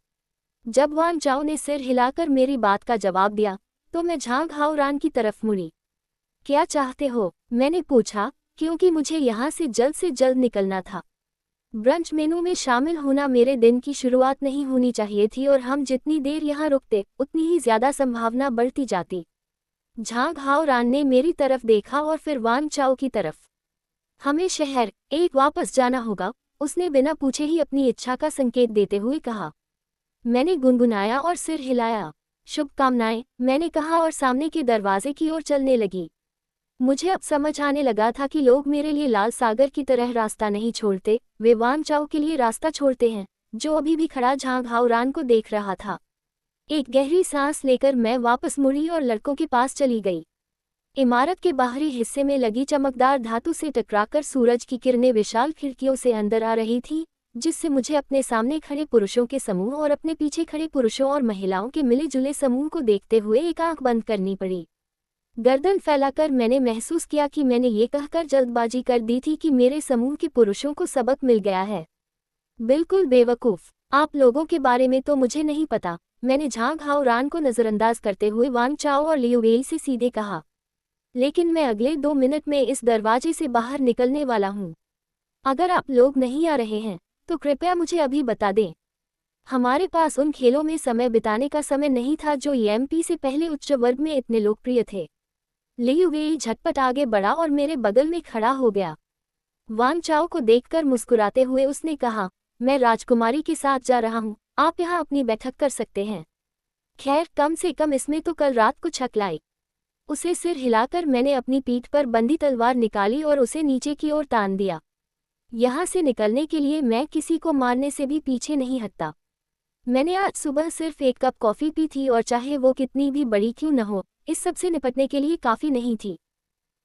B: जब वान चाओ ने सिर हिलाकर मेरी बात का जवाब दिया, तो मैं झांग हाओ रान की तरफ मुड़ी। क्या चाहते हो? मैंने पूछा, क्योंकि मुझे यहाँ से जल्द निकलना था। ब्रंच मेनू में शामिल होना मेरे दिन की शुरुआत नहीं होनी चाहिए थी और हम जितनी देर यहाँ रुकते उतनी ही ज्यादा संभावना बढ़ती जाती। झांग हाओरान ने मेरी तरफ देखा और फिर वान चाओ की तरफ। हमें शहर एक वापस जाना होगा, उसने बिना पूछे ही अपनी इच्छा का संकेत देते हुए कहा। मैंने गुनगुनाया और सिर हिलाया। शुभकामनाएं, मैंने कहा और सामने के दरवाजे की ओर चलने लगी। मुझे अब समझ आने लगा था कि लोग मेरे लिए लाल सागर की तरह रास्ता नहीं छोड़ते, वे वान चाओ के लिए रास्ता छोड़ते हैं, जो अभी भी खड़ा झांग हाओरान को देख रहा था। एक गहरी सांस लेकर मैं वापस मुड़ी और लड़कों के पास चली गई। इमारत के बाहरी हिस्से में लगी चमकदार धातु से टकराकर सूरज की किरणें विशाल खिड़कियों से अंदर आ रही थीं, जिससे मुझे अपने सामने खड़े पुरुषों के समूह और अपने पीछे खड़े पुरुषों और महिलाओं के मिले जुले समूह को देखते हुए एक आंख बंद करनी पड़ी। गर्दन फैलाकर मैंने महसूस किया कि मैंने ये कहकर जल्दबाजी कर दी थी कि मेरे समूह के पुरुषों को सबक मिल गया है। बिल्कुल बेवकूफ़, आप लोगों के बारे में तो मुझे नहीं पता, मैंने झांग हाओरान को नज़रअंदाज करते हुए वान चाओ और लियू वेई से सीधे कहा। लेकिन मैं अगले 2 मिनट में इस दरवाजे से बाहर निकलने वाला हूँ। अगर आप लोग नहीं आ रहे हैं तो कृपया मुझे अभी बता दें। हमारे पास उन खेलों में समय बिताने का समय नहीं था जो ईएमपी से पहले उच्च वर्ग में इतने लोकप्रिय थे। लियू वेई झटपट आगे बढ़ा और मेरे बगल में खड़ा हो गया। वान चाओ को देखकर मुस्कुराते हुए उसने कहा, मैं राजकुमारी के साथ जा रहा हूँ, आप यहाँ अपनी बैठक कर सकते हैं। खैर, कम से कम इसमें तो कल रात को शक लाई। उसे सिर हिलाकर मैंने अपनी पीठ पर बंधी तलवार निकाली और उसे नीचे की ओर तान दिया। यहाँ से निकलने के लिए मैं किसी को मारने से भी पीछे नहीं हटता। मैंने आज सुबह सिर्फ 1 कप कॉफ़ी पी थी और चाहे वो कितनी भी बड़ी क्यों न हो, इस सब से निपटने के लिए काफ़ी नहीं थी।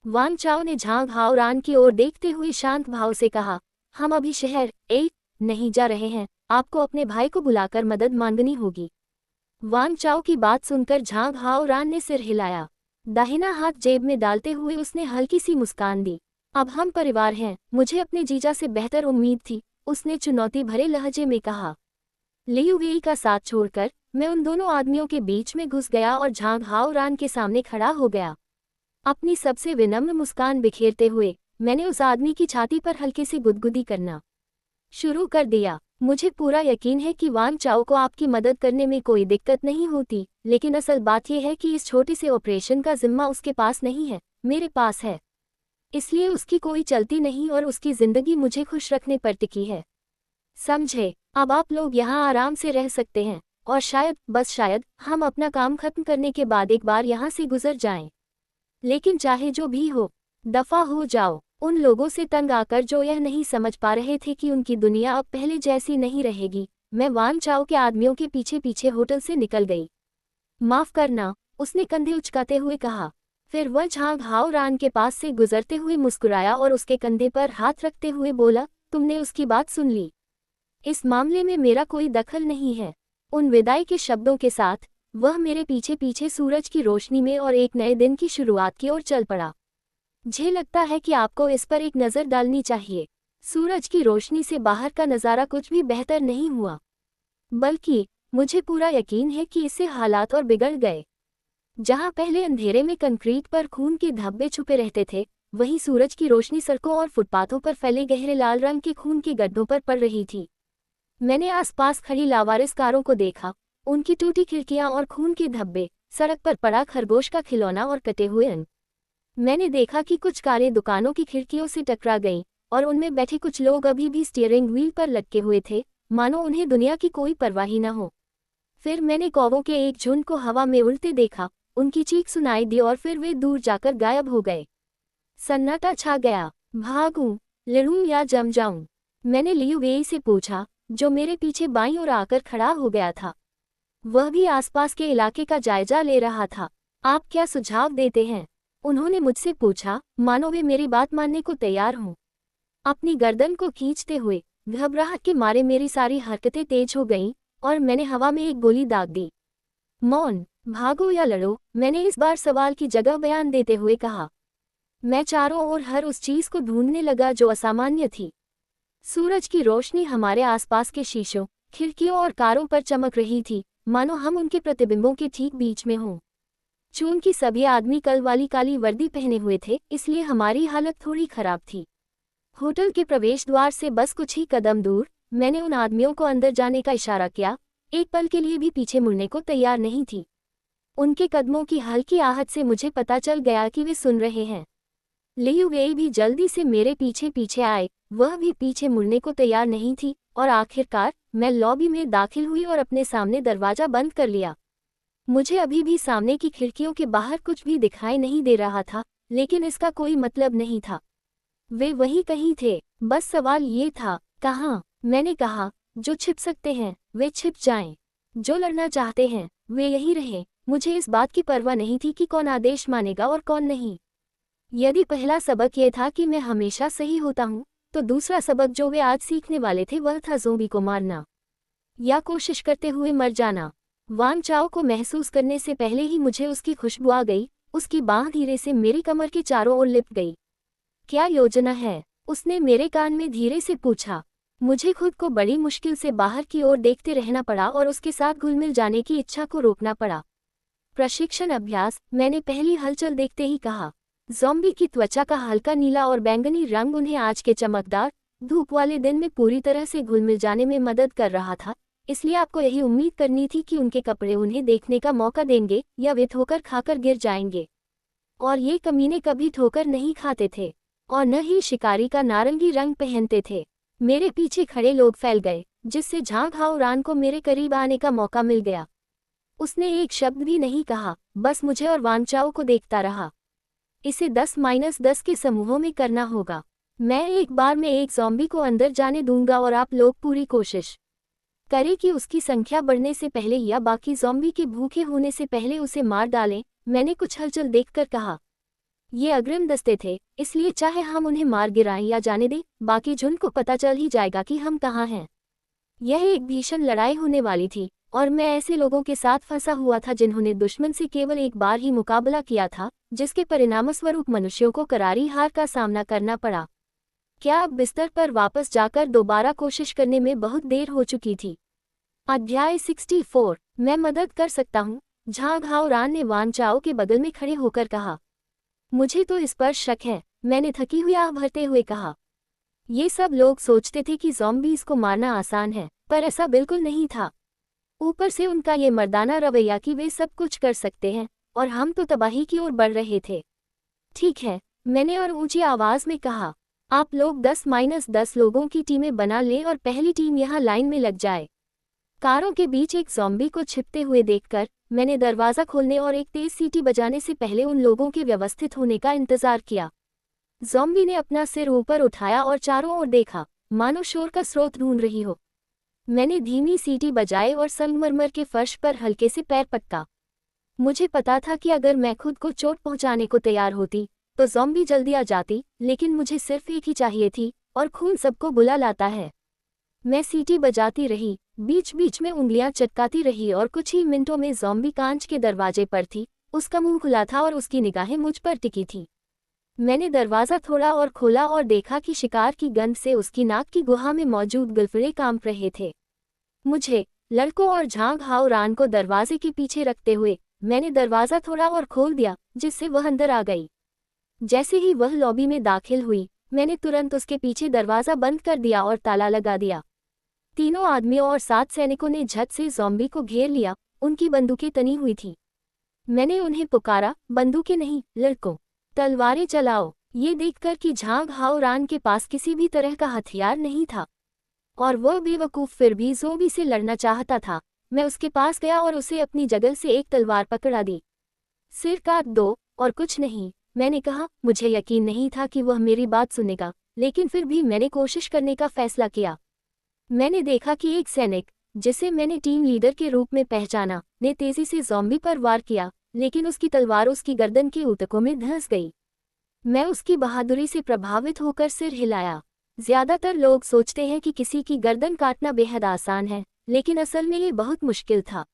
B: वान चाओ ने झांग हाओरान की ओर देखते हुए शांत भाव से कहा, हम अभी शहर एक नहीं जा रहे हैं, आपको अपने भाई को बुलाकर मदद मांगनी होगी। वान चाओ की बात सुनकर झांग हाओरान ने सिर हिलाया। दाहिना हाथ जेब में डालते हुए उसने हल्की सी मुस्कान दी। अब हम परिवार हैं, मुझे अपने जीजा से बेहतर उम्मीद थी, उसने चुनौती भरे लहजे में कहा। लियू वेई का साथ छोड़कर मैं उन दोनों आदमियों के बीच में घुस गया और झांग हाओरान के सामने खड़ा हो गया। अपनी सबसे विनम्र मुस्कान बिखेरते हुए मैंने उस आदमी की छाती पर हल्के से गुदगुदी करना शुरू कर दिया। मुझे पूरा यकीन है कि वान चाओ को आपकी मदद करने में कोई दिक्कत नहीं होती, लेकिन असल बात यह है कि इस छोटे से ऑपरेशन का जिम्मा उसके पास नहीं है, मेरे पास है। इसलिए उसकी कोई चलती नहीं और उसकी जिंदगी मुझे खुश रखने पर टिकी है। समझे? अब आप लोग यहाँ आराम से रह सकते हैं और शायद, बस शायद, हम अपना काम खत्म करने के बाद एक बार यहाँ से गुजर जाएं। लेकिन चाहे जो भी हो, दफा हो जाओ। उन लोगों से तंग आकर जो यह नहीं समझ पा रहे थे कि उनकी दुनिया अब पहले जैसी नहीं रहेगी, मैं वान चाओ के आदमियों के पीछे पीछे होटल से निकल गई। माफ करना, उसने कंधे उचकाते हुए कहा। फिर वह झांग हाओरान के पास से गुजरते हुए मुस्कुराया और उसके कंधे पर हाथ रखते हुए बोला, तुमने उसकी बात सुन ली। इस मामले में मेरा कोई दखल नहीं है। उन विदाई के शब्दों के साथ वह मेरे पीछे पीछे सूरज की रोशनी में और एक नए दिन की शुरुआत की ओर चल पड़ा। मुझे लगता है कि आपको इस पर एक नज़र डालनी चाहिए। सूरज की रोशनी से बाहर का नज़ारा कुछ भी बेहतर नहीं हुआ, बल्कि मुझे पूरा यकीन है कि इससे हालात और बिगड़ गए। जहां पहले अंधेरे में कंक्रीट पर खून के धब्बे छुपे रहते थे, वहीं सूरज की रोशनी सड़कों और फुटपाथों पर फैले गहरे लाल रंग के खून के गड्ढों पर पड़ रही थी। मैंने आसपास खड़ी लावारिस कारों को देखा, उनकी टूटी खिड़कियां और खून के धब्बे, सड़क पर पड़ा खरगोश का खिलौना और कटे हुए अंग। मैंने देखा कि कुछ कारें दुकानों की खिड़कियों से टकरा गईं और उनमें बैठे कुछ लोग अभी भी स्टीयरिंग व्हील पर लटके हुए थे, मानो उन्हें दुनिया की कोई परवाह ही न हो। फिर मैंने कौवों के एक झुंड को हवा में उड़ते देखा, उनकी चीख सुनाई दी और फिर वे दूर जाकर गायब हो गए। सन्नाटा छा गया। भागूं, लड़ूं या जम जाऊं? मैंने लियू वेई से पूछा, जो मेरे पीछे बाईं ओर आकर खड़ा हो गया था। वह भी आसपास के इलाके का जायजा ले रहा था। आप क्या सुझाव देते हैं? उन्होंने मुझसे पूछा, मानो वे मेरी बात मानने को तैयार हों। अपनी गर्दन को खींचते हुए घबराहट के मारे मेरी सारी हरकतें तेज हो गईं और मैंने हवा में एक गोली दाग दी। मौन, भागो या लड़ो, मैंने इस बार सवाल की जगह बयान देते हुए कहा। मैं चारों ओर हर उस चीज को ढूंढने लगा जो असामान्य थी। सूरज की रोशनी हमारे आसपास के शीशों, खिड़कियों और कारों पर चमक रही थी, मानो हम उनके प्रतिबिंबों के ठीक बीच में हों। चूंकि सभी आदमी कल वाली काली वर्दी पहने हुए थे, इसलिए हमारी हालत थोड़ी खराब थी। होटल के प्रवेश द्वार से बस कुछ ही कदम दूर मैंने उन आदमियों को अंदर जाने का इशारा किया, एक पल के लिए भी पीछे मुड़ने को तैयार नहीं थी। उनके कदमों की हल्की आहट से मुझे पता चल गया कि वे सुन रहे हैं। लियू वेई भी जल्दी से मेरे पीछे पीछे आए, वह भी पीछे मुड़ने को तैयार नहीं थी और आखिरकार मैं लॉबी में दाखिल हुई और अपने सामने दरवाजा बंद कर लिया। मुझे अभी भी सामने की खिड़कियों के बाहर कुछ भी दिखाई नहीं दे रहा था, लेकिन इसका कोई मतलब नहीं था। वे वहीं कहीं थे, बस सवाल ये था, कहाँ? मैंने कहा, जो छिप सकते हैं वे छिप जाएं, जो लड़ना चाहते हैं वे यहीं रहें। मुझे इस बात की परवाह नहीं थी कि कौन आदेश मानेगा और कौन नहीं। यदि पहला सबक यह था कि मैं हमेशा सही होता हूँ, तो दूसरा सबक जो वे आज सीखने वाले थे वह था ज़ोंबी को मारना या कोशिश करते हुए मर जाना। वांग चाओ को महसूस करने से पहले ही मुझे उसकी खुशबू आ गई, उसकी बाँह धीरे से मेरी कमर के चारों ओर लिपट गई। क्या योजना है? उसने मेरे कान में धीरे से पूछा। मुझे खुद को बड़ी मुश्किल से बाहर की ओर देखते रहना पड़ा और उसके साथ घुल-मिल जाने की इच्छा को रोकना पड़ा। प्रशिक्षण अभ्यास, मैंने पहली हलचल देखते ही कहा। ज़ॉम्बी की त्वचा का हल्का नीला और बैंगनी रंग उन्हें आज के चमकदार, धूप वाले दिन में पूरी तरह से घुल-मिल जाने में मदद कर रहा था, इसलिए आपको यही उम्मीद करनी थी कि उनके कपड़े उन्हें देखने का मौका देंगे या वे ठोकर खाकर गिर जाएंगे। और ये कमीने कभी ठोकर नहीं खाते थे और न ही शिकारी का नारंगी रंग पहनते थे। मेरे पीछे खड़े लोग फैल गए, जिससे झांग हाओरान को मेरे करीब आने का मौका मिल गया। उसने एक शब्द भी नहीं कहा, बस मुझे और वांग चाओ को देखता रहा। इसे 10-10 के समूहों में करना होगा। मैं एक बार में एक ज़ॉम्बी को अंदर जाने दूंगा और आप लोग पूरी कोशिश करें कि उसकी संख्या बढ़ने से पहले या बाकी ज़ॉम्बी के भूखे होने से पहले उसे मार डालें। मैंने कुछ हलचल देखकर कहा। ये अग्रिम दस्ते थे, इसलिए चाहे हम उन्हें मार गिराएं या जाने दें, बाकी झुंड को पता चल ही जाएगा कि हम कहाँ हैं। यह एक भीषण लड़ाई होने वाली थी और मैं ऐसे लोगों के साथ फंसा हुआ था जिन्होंने दुश्मन से केवल एक बार ही मुकाबला किया था, जिसके परिणामस्वरूप मनुष्यों को करारी हार का सामना करना पड़ा। क्या अब बिस्तर पर वापस जाकर दोबारा कोशिश करने में बहुत देर हो चुकी थी? अध्याय 64, मैं मदद कर सकता हूँ, झांग हाओरान ने वांग चाओ के बगल में खड़े होकर कहा। मुझे तो इस पर शक है, मैंने थकी हुई आह भरते हुए कहा। ये सब लोग सोचते थे कि ज़ॉम्बीज़ को मारना आसान है, पर ऐसा बिल्कुल नहीं था। ऊपर से उनका ये मर्दाना रवैया कि वे सब कुछ कर सकते हैं, और हम तो तबाही की ओर बढ़ रहे थे। ठीक है, मैंने और ऊंची आवाज़ में कहा, आप लोग 10-10 लोगों की टीमें बना लें और पहली टीम यहाँ लाइन में लग जाए। कारों के बीच एक ज़ॉम्बी को छिपते हुए देखकर मैंने दरवाज़ा खोलने और एक तेज सीटी बजाने से पहले उन लोगों के व्यवस्थित होने का इंतज़ार किया। ज़ॉम्बी ने अपना सिर ऊपर उठाया और चारों ओर देखा, मानो शोर का स्रोत ढूंढ रही हो। मैंने धीमी सीटी बजाई और संगमरमर के फर्श पर हल्के से पैर पटका। मुझे पता था कि अगर मैं खुद को चोट पहुंचाने को तैयार होती तो ज़ॉम्बी जल्दी आ जाती, लेकिन मुझे सिर्फ एक ही चाहिए थी, और खून सबको बुला लाता है। मैं सीटी बजाती रही, बीच बीच में उंगलियां चटकाती रही और कुछ ही मिनटों में ज़ॉम्बी कांच के दरवाजे पर थी। उसका मुंह खुला था और उसकी निगाहें मुझ पर टिकी थी। मैंने दरवाज़ा थोड़ा और खोला और देखा कि शिकार की गंध से उसकी नाक की गुहा में मौजूद गलफड़े कांप रहे थे। मुझे, लड़कों और झांग हाओरान को दरवाजे के पीछे रखते हुए मैंने दरवाज़ा थोड़ा और खोल दिया, जिससे वह अंदर आ गई। जैसे ही वह लॉबी में दाखिल हुई, मैंने तुरंत उसके पीछे दरवाज़ा बंद कर दिया और ताला लगा दिया। तीनों आदमियों और 7 सैनिकों ने झट से ज़ॉम्बी को घेर लिया, उनकी बंदूकें तनी हुई थीं। मैंने उन्हें पुकारा, बंदूकें नहीं, लड़कों, तलवारें चलाओ। ये देखकर कि झांग हाओरान के पास किसी भी तरह का हथियार नहीं था और वह बेवकूफ़ फिर भी ज़ॉम्बी से लड़ना चाहता था, मैं उसके पास गया और उसे अपनी जगह से एक तलवार पकड़ा दी। सिर काट दो, और कुछ नहीं, मैंने कहा। मुझे यकीन नहीं था कि वह मेरी बात सुनेगा, लेकिन फिर भी मैंने कोशिश करने का फैसला किया। मैंने देखा कि एक सैनिक, जिसे मैंने टीम लीडर के रूप में पहचाना, ने तेजी से ज़ॉम्बी पर वार किया, लेकिन उसकी तलवार उसकी गर्दन के ऊतकों में धंस गई। मैं उसकी बहादुरी से प्रभावित होकर सिर हिलाया। ज्यादातर लोग सोचते हैं कि किसी की गर्दन काटना बेहद आसान है, लेकिन असल में ये बहुत मुश्किल था।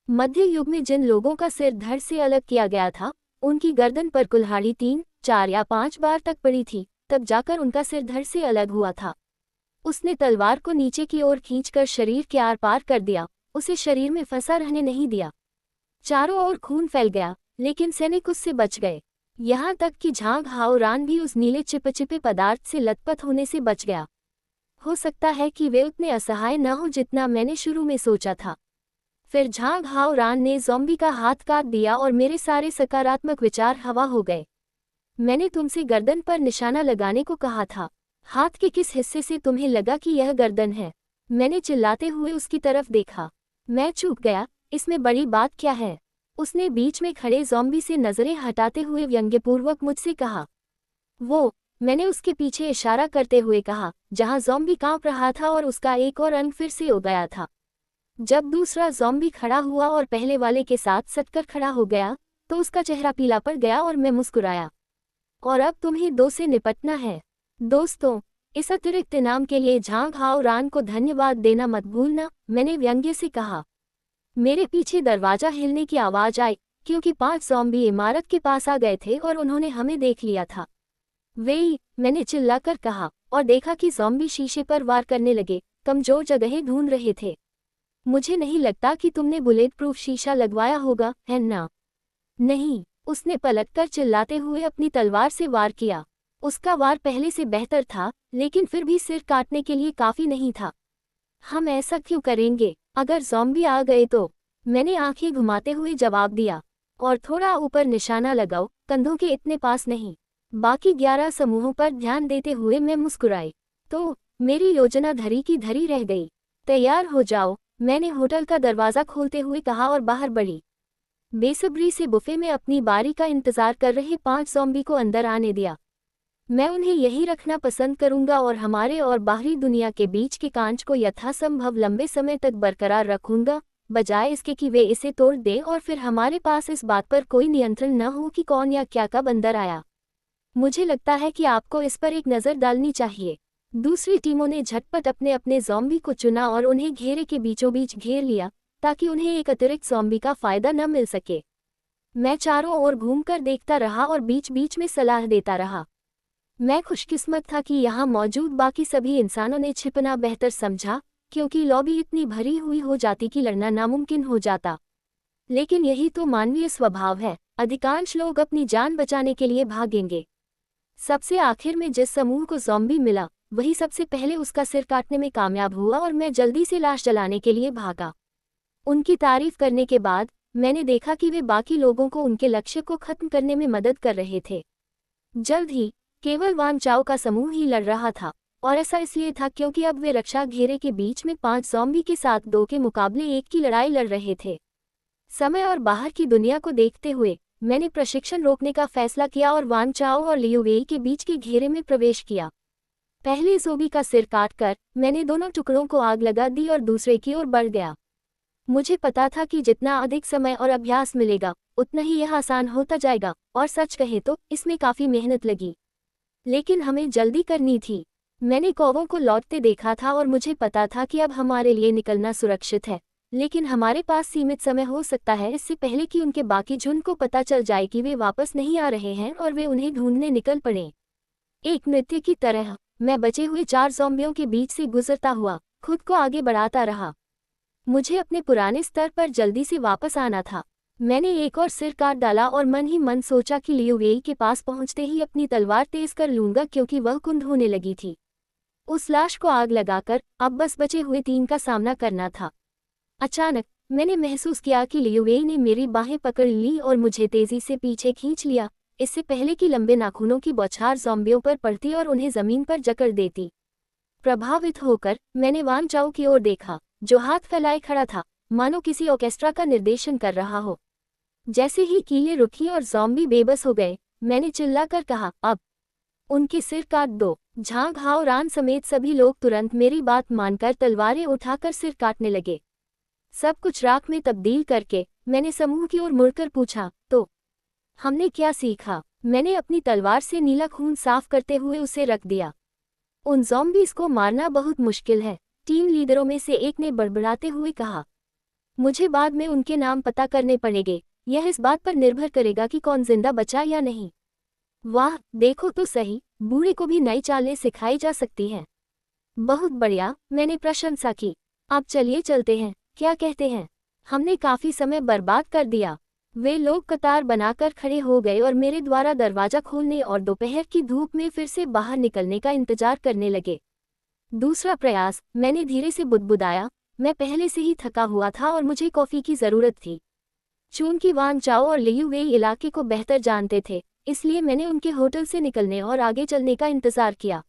B: मध्य युग में जिन लोगों का सिर धड़ से अलग किया गया था, उनकी गर्दन पर कुल्हाड़ी 3, 4 या 5 बार तक पड़ी थी, तब जाकर उनका सिर धड़ से अलग हुआ था। उसने तलवार को नीचे की ओर खींचकर शरीर के आर पार कर दिया, उसे शरीर में फंसा रहने नहीं दिया। चारों ओर खून फैल गया, लेकिन सैनिक उससे बच गए। यहाँ तक कि झांग हाओरान भी उस नीले चिपचिपे पदार्थ से लथपथ होने से बच गया। हो सकता है कि वे उतने असहाय न हो जितना मैंने शुरू में सोचा था। फिर झांग हाओरान ने ज़ॉम्बी का हाथ काट दिया और मेरे सारे सकारात्मक विचार हवा हो गए। मैंने तुमसे गर्दन पर निशाना लगाने को कहा था। हाथ के किस हिस्से से तुम्हें लगा कि यह गर्दन है? मैंने चिल्लाते हुए उसकी तरफ देखा। मैं चूक गया, इसमें बड़ी बात क्या है? उसने बीच में खड़े ज़ॉम्बी से नज़रें हटाते हुए व्यंग्यपूर्वक मुझसे कहा। वो, मैंने उसके पीछे इशारा करते हुए कहा, जहां ज़ॉम्बी कांप रहा था और उसका एक और अंग फिर से उड़ गया था। जब दूसरा ज़ॉम्बी खड़ा हुआ और पहले वाले के साथ सटकर खड़ा हो गया, तो उसका चेहरा पीला पड़ गया और मैं मुस्कुराया। और अब तुम्हें दो से निपटना है। दोस्तों, इस अतिरिक्त इनाम के लिए झांग हाओरान को धन्यवाद देना मत भूलना, मैंने व्यंग्य से कहा। मेरे पीछे दरवाजा हिलने की आवाज़ आई, क्योंकि 5 ज़ॉम्बी इमारत के पास आ गए थे और उन्होंने हमें देख लिया था। वे, मैंने चिल्लाकर कहा, और देखा कि ज़ॉम्बी शीशे पर वार करने लगे, कमज़ोर जगहें ढूंढ रहे थे। मुझे नहीं लगता कि तुमने बुलेट प्रूफ शीशा लगवाया होगा, है ना? नहीं, उसने पलटकर चिल्लाते हुए अपनी तलवार से वार किया। उसका वार पहले से बेहतर था, लेकिन फिर भी सिर काटने के लिए काफ़ी नहीं था। हम ऐसा क्यों करेंगे? अगर ज़ॉम्बी आ गए तो? मैंने आंखें घुमाते हुए जवाब दिया। और थोड़ा ऊपर निशाना लगाओ, कंधों के इतने पास नहीं। बाकी 11 समूहों पर ध्यान देते हुए मैं मुस्कुराई। तो मेरी योजना धरी की धरी रह गई। तैयार हो जाओ, मैंने होटल का दरवाज़ा खोलते हुए कहा और बाहर बढ़ी। बेसब्री से बुफे में अपनी बारी का इंतजार कर रहे 5 ज़ॉम्बी को अंदर आने दिया। मैं उन्हें यही रखना पसंद करूंगा और हमारे और बाहरी दुनिया के बीच के कांच को यथासंभव लंबे समय तक बरकरार रखूंगा, बजाय इसके कि वे इसे तोड़ दें और फिर हमारे पास इस बात पर कोई नियंत्रण न हो कि कौन या क्या कब अंदर आया। मुझे लगता है कि आपको इस पर एक नज़र डालनी चाहिए। दूसरी टीमों ने झटपट अपने अपने ज़ॉम्बी को चुना और उन्हें घेरे के बीचों बीच घेर लिया, ताकि उन्हें एक अतिरिक्त ज़ॉम्बी का फ़ायदा न मिल सके। मैं चारों ओर घूमकर देखता रहा और बीच बीच में सलाह देता रहा। मैं खुशकिस्मत था कि यहाँ मौजूद बाकी सभी इंसानों ने छिपना बेहतर समझा, क्योंकि लॉबी इतनी भरी हुई हो जाती कि लड़ना नामुमकिन हो जाता। लेकिन यही तो मानवीय स्वभाव है, अधिकांश लोग अपनी जान बचाने के लिए भागेंगे। सबसे आखिर में जिस समूह को ज़ॉम्बी मिला, वही सबसे पहले उसका सिर काटने में कामयाब हुआ और मैं जल्दी से लाश जलाने के लिए भागा। उनकी तारीफ करने के बाद मैंने देखा कि वे बाकी लोगों को उनके लक्ष्य को खत्म करने में मदद कर रहे थे। जल्द ही केवल वांग चाओ का समूह ही लड़ रहा था, और ऐसा इसलिए था क्योंकि अब वे रक्षा घेरे के बीच में 5 ज़ॉम्बी के साथ 2 के मुकाबले 1 की लड़ाई लड़ रहे थे। समय और बाहर की दुनिया को देखते हुए मैंने प्रशिक्षण रोकने का फैसला किया और वांग चाओ और लियू वेई के बीच के घेरे में प्रवेश किया। पहले ज़ॉम्बी का सिर काटकर मैंने दोनों टुकड़ों को आग लगा दी और दूसरे की ओर बढ़ गया। मुझे पता था कि जितना अधिक समय और अभ्यास मिलेगा, उतना ही यह आसान होता जाएगा, और सच कहे तो इसमें काफ़ी मेहनत लगी। लेकिन हमें जल्दी करनी थी। मैंने कौवों को लौटते देखा था और मुझे पता था कि अब हमारे लिए निकलना सुरक्षित है, लेकिन हमारे पास सीमित समय हो सकता है इससे पहले कि उनके बाकी झुंड को पता चल जाए कि वे वापस नहीं आ रहे हैं और वे उन्हें ढूंढने निकल पड़े। एक नृत्य की तरह मैं बचे हुए 4 ज़ॉम्बियों के बीच से गुजरता हुआ खुद को आगे बढ़ाता रहा। मुझे अपने पुराने स्तर पर जल्दी से वापस आना था। मैंने एक और सिर काट डाला और मन ही मन सोचा कि लियू वेई के पास पहुंचते ही अपनी तलवार तेज कर लूंगा, क्योंकि वह कुंद होने लगी थी। उस लाश को आग लगाकर अब बस बचे हुए 3 का सामना करना था। अचानक मैंने महसूस किया कि लियू वेई ने मेरी बाहें पकड़ ली और मुझे तेजी से पीछे खींच लिया, इससे पहले कि लंबे नाखूनों की बौछार ज़ॉम्बियों पर पड़ती और उन्हें ज़मीन पर जकड़ देती। प्रभावित होकर मैंने वांग चाओ की ओर देखा, जो हाथ फैलाए खड़ा था, मानो किसी ऑर्केस्ट्रा का निर्देशन कर रहा हो। जैसे ही कीलें रुकी और ज़ॉम्बी बेबस हो गए, मैंने चिल्लाकर कहा, अब उनके सिर काट दो। झांग हाओरान समेत सभी लोग तुरंत मेरी बात मानकर तलवारें उठाकर सिर काटने लगे। सब कुछ राख में तब्दील करके मैंने समूह की ओर मुड़कर पूछा, तो हमने क्या सीखा? मैंने अपनी तलवार से नीला खून साफ करते हुए उसे रख दिया। उन ज़ॉम्बीज़ को मारना बहुत मुश्किल है, टीम लीडरों में से एक ने बड़बड़ाते हुए कहा। मुझे बाद में उनके नाम पता करने पड़ेंगे, यह इस बात पर निर्भर करेगा कि कौन जिंदा बचा या नहीं। वाह, देखो तो सही, बूढ़े को भी नई चालें सिखाई जा सकती हैं। बहुत बढ़िया, मैंने प्रशंसा की। अब चलिए चलते हैं, क्या कहते हैं? हमने काफ़ी समय बर्बाद कर दिया। वे लोग कतार बनाकर खड़े हो गए और मेरे द्वारा दरवाजा खोलने और दोपहर की धूप में फिर से बाहर निकलने का इंतजार करने लगे। दूसरा प्रयास, मैंने धीरे से बुदबुदाया, मैं पहले से ही थका हुआ था और मुझे कॉफी की जरूरत थी। चूंकि वांग चाओ और लियू वेई इलाके को बेहतर जानते थे, इसलिए मैंने उनके होटल से निकलने और आगे चलने का इंतजार किया।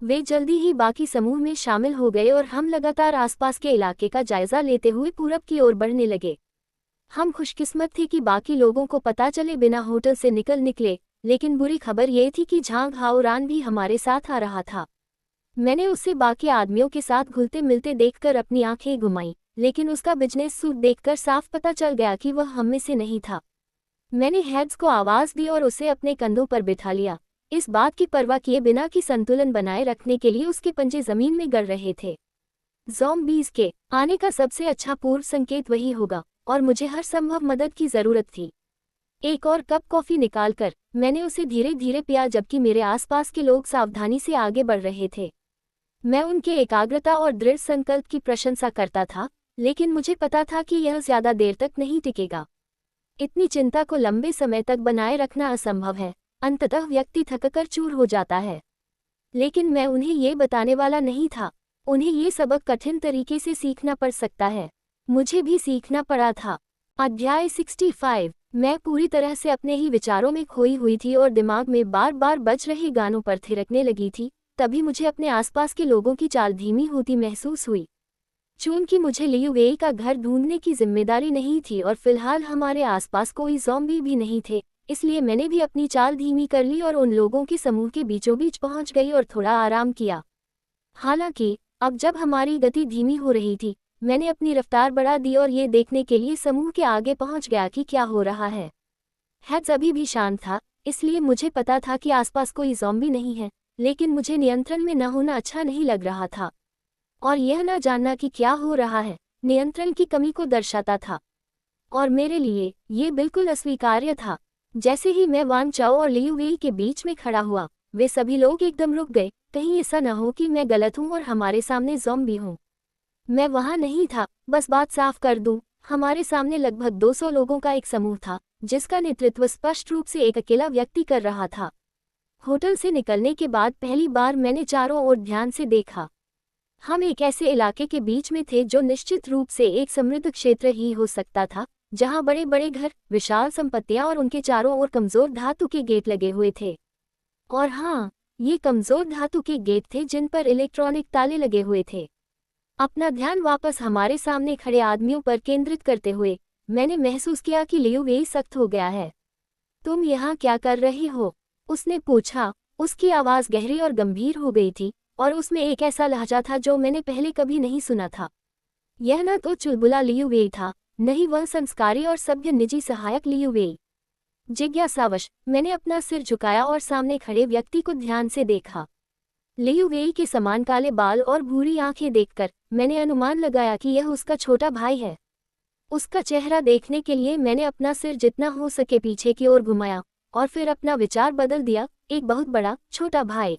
B: वे जल्दी ही बाकी समूह में शामिल हो गए और हम लगातार आसपास के इलाके का जायजा लेते हुए पूरब की ओर बढ़ने लगे। हम खुशकिस्मत थे कि बाकी लोगों को पता चले बिना होटल से निकले, लेकिन बुरी खबर ये थी कि झांग हाओरान भी हमारे साथ आ रहा था। मैंने उसे बाकी आदमियों के साथ घुलते मिलते देखकर अपनी आंखें घुमाईं, लेकिन उसका बिजनेस सूट देखकर साफ पता चल गया कि वह हम में से नहीं था। मैंने हेड्स को आवाज दी और उसे अपने कंधों पर बिठा लिया, इस बात की परवाह किए बिना कि संतुलन बनाए रखने के लिए उसके पंजे जमीन में गड़ रहे थे। ज़ॉम्बीज़ के आने का सबसे अच्छा पूर्व संकेत वही होगा, और मुझे हर संभव मदद की जरूरत थी। एक और कप कॉफी निकालकर मैंने उसे धीरे धीरे पिया, जबकि मेरे आसपास के लोग सावधानी से आगे बढ़ रहे थे। मैं उनके एकाग्रता और दृढ़ संकल्प की प्रशंसा करता था, लेकिन मुझे पता था कि यह ज्यादा देर तक नहीं टिकेगा। इतनी चिंता को लंबे समय तक बनाए रखना असंभव है, अंततः व्यक्ति थककर चूर हो जाता है। लेकिन मैं उन्हें ये बताने वाला नहीं था। उन्हें ये सबक कठिन तरीके से सीखना पड़ सकता है। मुझे भी सीखना पड़ा था। अध्याय 65। मैं पूरी तरह से अपने ही विचारों में खोई हुई थी और दिमाग में बार बार बज रहे गानों पर थिरकने लगी थी। तभी मुझे अपने आसपास के लोगों की चाल धीमी होती महसूस हुई। चूंकि मुझे लियू वेई का घर ढूंढने की जिम्मेदारी नहीं थी और फिलहाल हमारे आसपास कोई ज़ॉम्बी भी नहीं थे, इसलिए मैंने भी अपनी चाल धीमी कर ली और उन लोगों के समूह के बीचों बीच पहुंच गई और थोड़ा आराम किया। हालांकि अब जब हमारी गति धीमी हो रही थी, मैंने अपनी रफ्तार बढ़ा दी और ये देखने के लिए समूह के आगे पहुंच गया कि क्या हो रहा है। हेड्स अभी भी शांत था, इसलिए मुझे पता था कि आसपास कोई ज़ॉम्बी नहीं है, लेकिन मुझे नियंत्रण में न होना अच्छा नहीं लग रहा था। और यह न जानना कि क्या हो रहा है नियंत्रण की कमी को दर्शाता था, और मेरे लिए ये बिल्कुल अस्वीकार्य था। जैसे ही मैं वांग चाओ और लियू वेई के बीच में खड़ा हुआ, वे सभी लोग एकदम रुक गए। कहीं ऐसा न हो कि मैं गलत हूं और हमारे सामने ज़ॉम्बी हूं। मैं वहां नहीं था। बस बात साफ कर दूं, हमारे सामने लगभग 200 लोगों का एक समूह था, जिसका नेतृत्व स्पष्ट रूप से एक अकेला व्यक्ति कर रहा था। होटल से निकलने के बाद पहली बार मैंने चारों ओर ध्यान से देखा। हम एक ऐसे इलाके के बीच में थे जो निश्चित रूप से एक समृद्ध क्षेत्र ही हो सकता था, जहां बड़े बड़े घर, विशाल संपत्तियां और उनके चारों ओर कमजोर धातु के गेट लगे हुए थे। और हाँ, ये कमजोर धातु के गेट थे जिन पर इलेक्ट्रॉनिक ताले लगे हुए थे। अपना ध्यान वापस हमारे सामने खड़े आदमियों पर केंद्रित करते हुए मैंने महसूस किया कि लियू वेई सख्त हो गया है। तुम यहाँ क्या कर रही हो? उसने पूछा। उसकी आवाज गहरी और गंभीर हो गई थी, और उसमें एक ऐसा लहजा था जो मैंने पहले कभी नहीं सुना था। यह न तो चुलबुला लियू वेई था, न ही वह संस्कारी और सभ्य निजी सहायक लियू वेई। जिज्ञासावश मैंने अपना सिर झुकाया और सामने खड़े व्यक्ति को ध्यान से देखा। लियू वेई के समान काले बाल और भूरी आंखें देखकर मैंने अनुमान लगाया कि यह उसका छोटा भाई है। उसका चेहरा देखने के लिए मैंने अपना सिर जितना हो सके पीछे की ओर घुमाया और फिर अपना विचार बदल दिया। एक बहुत बड़ा छोटा भाई।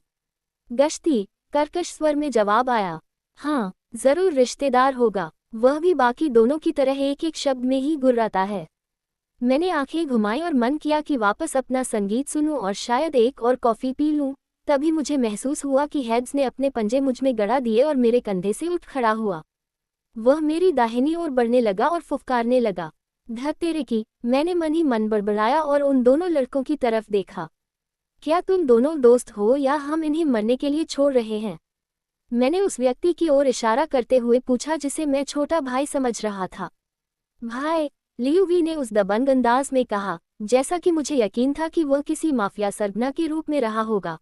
B: गश्ती कर्कश स्वर में जवाब आया। हाँ, जरूर रिश्तेदार होगा, वह भी बाकी दोनों की तरह एक एक शब्द में ही गुर्राता है। मैंने आंखें घुमाई और मन किया कि वापस अपना संगीत सुनूं और शायद एक और कॉफी पी लूं। तभी मुझे महसूस हुआ कि हेड्स ने अपने पंजे मुझ में गड़ा दिए और मेरे कंधे से उठ खड़ा हुआ। वह मेरी दाहिनी ओर बढ़ने लगा और फुफकारने लगा। धत्तेरे की, मैंने मन ही मन बड़बड़ाया और उन दोनों लड़कों की तरफ देखा। क्या तुम दोनों दोस्त हो या हम इन्हें मरने के लिए छोड़ रहे हैं? मैंने उस व्यक्ति की ओर इशारा करते हुए पूछा जिसे मैं छोटा भाई समझ रहा था। भाई, लियू वी ने उस दबंग अंदाज में कहा, जैसा कि मुझे यकीन था कि वह किसी माफिया सरगना के रूप में रहा होगा।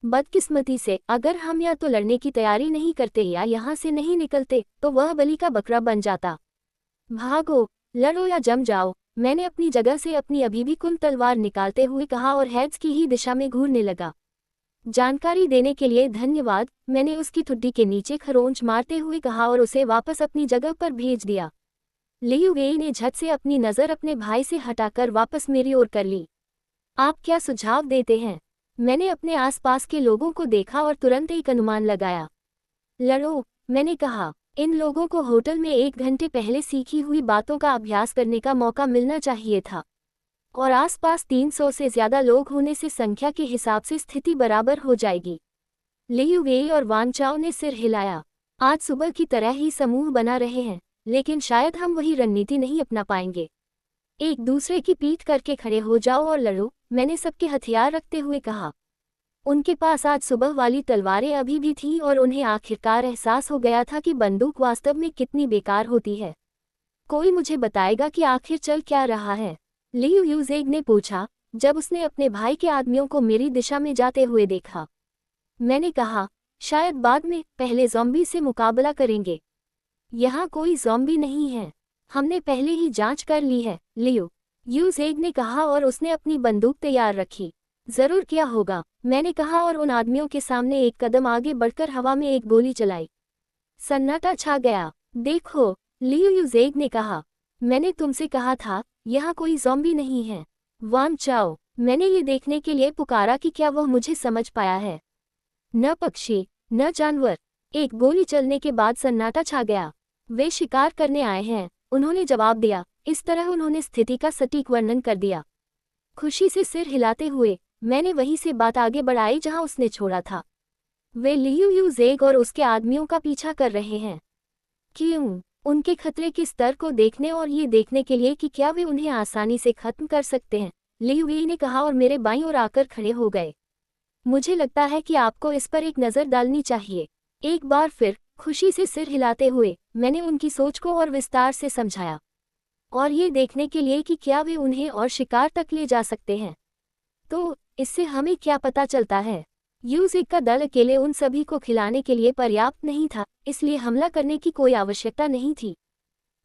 B: बदकिस्मती से अगर हम या तो लड़ने की तैयारी नहीं करते या यहाँ से नहीं निकलते, तो वह बलि का बकरा बन जाता। भागो, लड़ो या जम जाओ, मैंने अपनी जगह से अपनी अभी भी कुल तलवार निकालते हुए कहा और हेड्स की ही दिशा में घूरने लगा। जानकारी देने के लिए धन्यवाद, मैंने उसकी ठुड्डी के नीचे खरोंच मारते हुए कहा और उसे वापस अपनी जगह पर भेज दिया। लियू वेई ने झट से अपनी नज़र अपने भाई से हटाकर वापस मेरी ओर कर ली। आप क्या सुझाव देते हैं? मैंने अपने आसपास के लोगों को देखा और तुरंत एक अनुमान लगाया। लड़ो, मैंने कहा। इन लोगों को होटल में 1 घंटे पहले सीखी हुई बातों का अभ्यास करने का मौका मिलना चाहिए था, और आसपास 300 से ज्यादा लोग होने से संख्या के हिसाब से स्थिति बराबर हो जाएगी। लियू वेई और वान चाओ ने सिर हिलाया। आज सुबह की तरह ही समूह बना रहे हैं, लेकिन शायद हम वही रणनीति नहीं अपना पाएंगे। एक दूसरे की पीठ करके खड़े हो जाओ और लड़ो, मैंने सबके हथियार रखते हुए कहा। उनके पास आज सुबह वाली तलवारें अभी भी थीं और उन्हें आखिरकार एहसास हो गया था कि बंदूक वास्तव में कितनी बेकार होती है। कोई मुझे बताएगा कि आखिर चल क्या रहा है? लियू यूजेग ने पूछा, जब उसने अपने भाई के आदमियों को मेरी दिशा में जाते हुए देखा। मैंने कहा, शायद बाद में, पहले ज़ॉम्बी से मुकाबला करेंगे। यहाँ कोई ज़ॉम्बी नहीं है, हमने पहले ही जांच कर ली है, लियू यूजेग ने कहा और उसने अपनी बंदूक तैयार रखी। जरूर क्या होगा, मैंने कहा और उन आदमियों के सामने एक कदम आगे बढ़कर हवा में एक गोली चलाई। सन्नाटा छा गया। देखो, लियू यूजेग ने कहा, मैंने तुमसे कहा था, यहाँ कोई ज़ॉम्बी नहीं है। वान चाओ, मैंने ये देखने के लिए पुकारा कि क्या वह मुझे समझ पाया है। न पक्षी, न जानवर। एक गोली चलने के बाद सन्नाटा छा गया। वे शिकार करने आए हैं, उन्होंने जवाब दिया। इस तरह उन्होंने स्थिति का सटीक वर्णन कर दिया। खुशी से सिर हिलाते हुए मैंने वहीं से बात आगे बढ़ाई जहां उसने छोड़ा था। वे लियू यूजेग और उसके आदमियों का पीछा कर रहे हैं। क्यों? उनके खतरे के स्तर को देखने और ये देखने के लिए कि क्या वे उन्हें आसानी से खत्म कर सकते हैं, लियू वेई ने कहा और मेरे बाईं ओर आकर खड़े हो गए। मुझे लगता है कि आपको इस पर एक नज़र डालनी चाहिए। एक बार फिर खुशी से सिर हिलाते हुए मैंने उनकी सोच को और विस्तार से समझाया, और ये देखने के लिए कि क्या वे उन्हें और शिकार तक ले जा सकते हैं। तो इससे हमें क्या पता चलता है? यूजेग का दल अकेले उन सभी को खिलाने के लिए पर्याप्त नहीं था, इसलिए हमला करने की कोई आवश्यकता नहीं थी।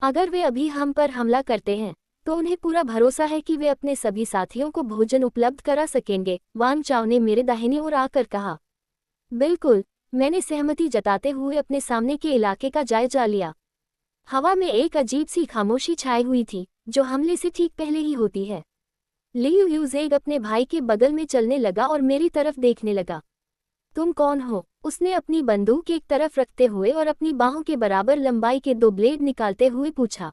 B: अगर वे अभी हम पर हमला करते हैं तो उन्हें पूरा भरोसा है कि वे अपने सभी साथियों को भोजन उपलब्ध करा सकेंगे, वान चाओ ने मेरे दाहिनी ओर आकर कहा। बिल्कुल, मैंने सहमति जताते हुए अपने सामने के इलाके का जायजा लिया। हवा में एक अजीब सी खामोशी छाई हुई थी, जो हमले से ठीक पहले ही होती है। लियू यूजेग अपने भाई के बगल में चलने लगा और मेरी तरफ देखने लगा। तुम कौन हो? उसने अपनी बंदूक एक तरफ रखते हुए और अपनी बाहों के बराबर लंबाई के 2 ब्लेड निकालते हुए पूछा।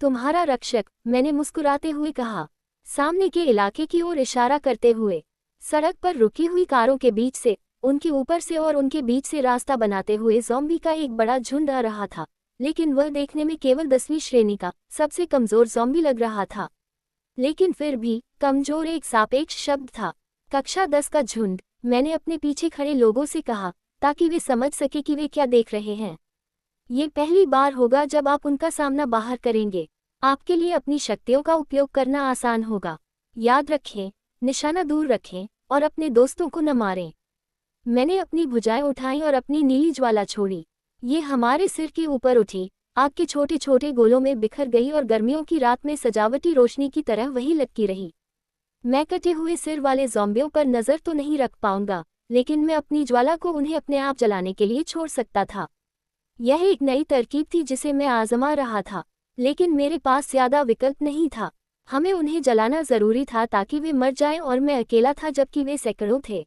B: तुम्हारा रक्षक, मैंने मुस्कुराते हुए कहा, सामने के इलाके की ओर इशारा करते हुए। सड़क पर रुकी हुई कारों के बीच से, उनके ऊपर से और उनके बीच से रास्ता बनाते हुए ज़ॉम्बी का एक बड़ा झुंड आ रहा था, लेकिन वह देखने में केवल 10वीं श्रेणी का सबसे कमज़ोर ज़ॉम्बी लग रहा था। लेकिन फिर भी कमज़ोर एक सापेक्ष शब्द था। कक्षा 10 का झुंड, मैंने अपने पीछे खड़े लोगों से कहा, ताकि वे समझ सके कि वे क्या देख रहे हैं। ये पहली बार होगा जब आप उनका सामना बाहर करेंगे। आपके लिए अपनी शक्तियों का उपयोग करना आसान होगा। याद रखें, निशाना दूर रखें और अपने दोस्तों को न मारें। मैंने अपनी भुजाएं उठाईं और अपनी नीली ज्वाला छोड़ी। ये हमारे सिर के ऊपर उठी, आग के छोटे छोटे गोलों में बिखर गई और गर्मियों की रात में सजावटी रोशनी की तरह वही लटकी रही। मैं कटे हुए सिर वाले ज़ॉम्बियों पर नज़र तो नहीं रख पाऊंगा, लेकिन मैं अपनी ज्वाला को उन्हें अपने आप जलाने के लिए छोड़ सकता था। यह एक नई तरकीब थी जिसे मैं आजमा रहा था, लेकिन मेरे पास ज़्यादा विकल्प नहीं था। हमें उन्हें जलाना ज़रूरी था ताकि वे मर जाएं और मैं अकेला था जबकि वे सैकड़ों थे।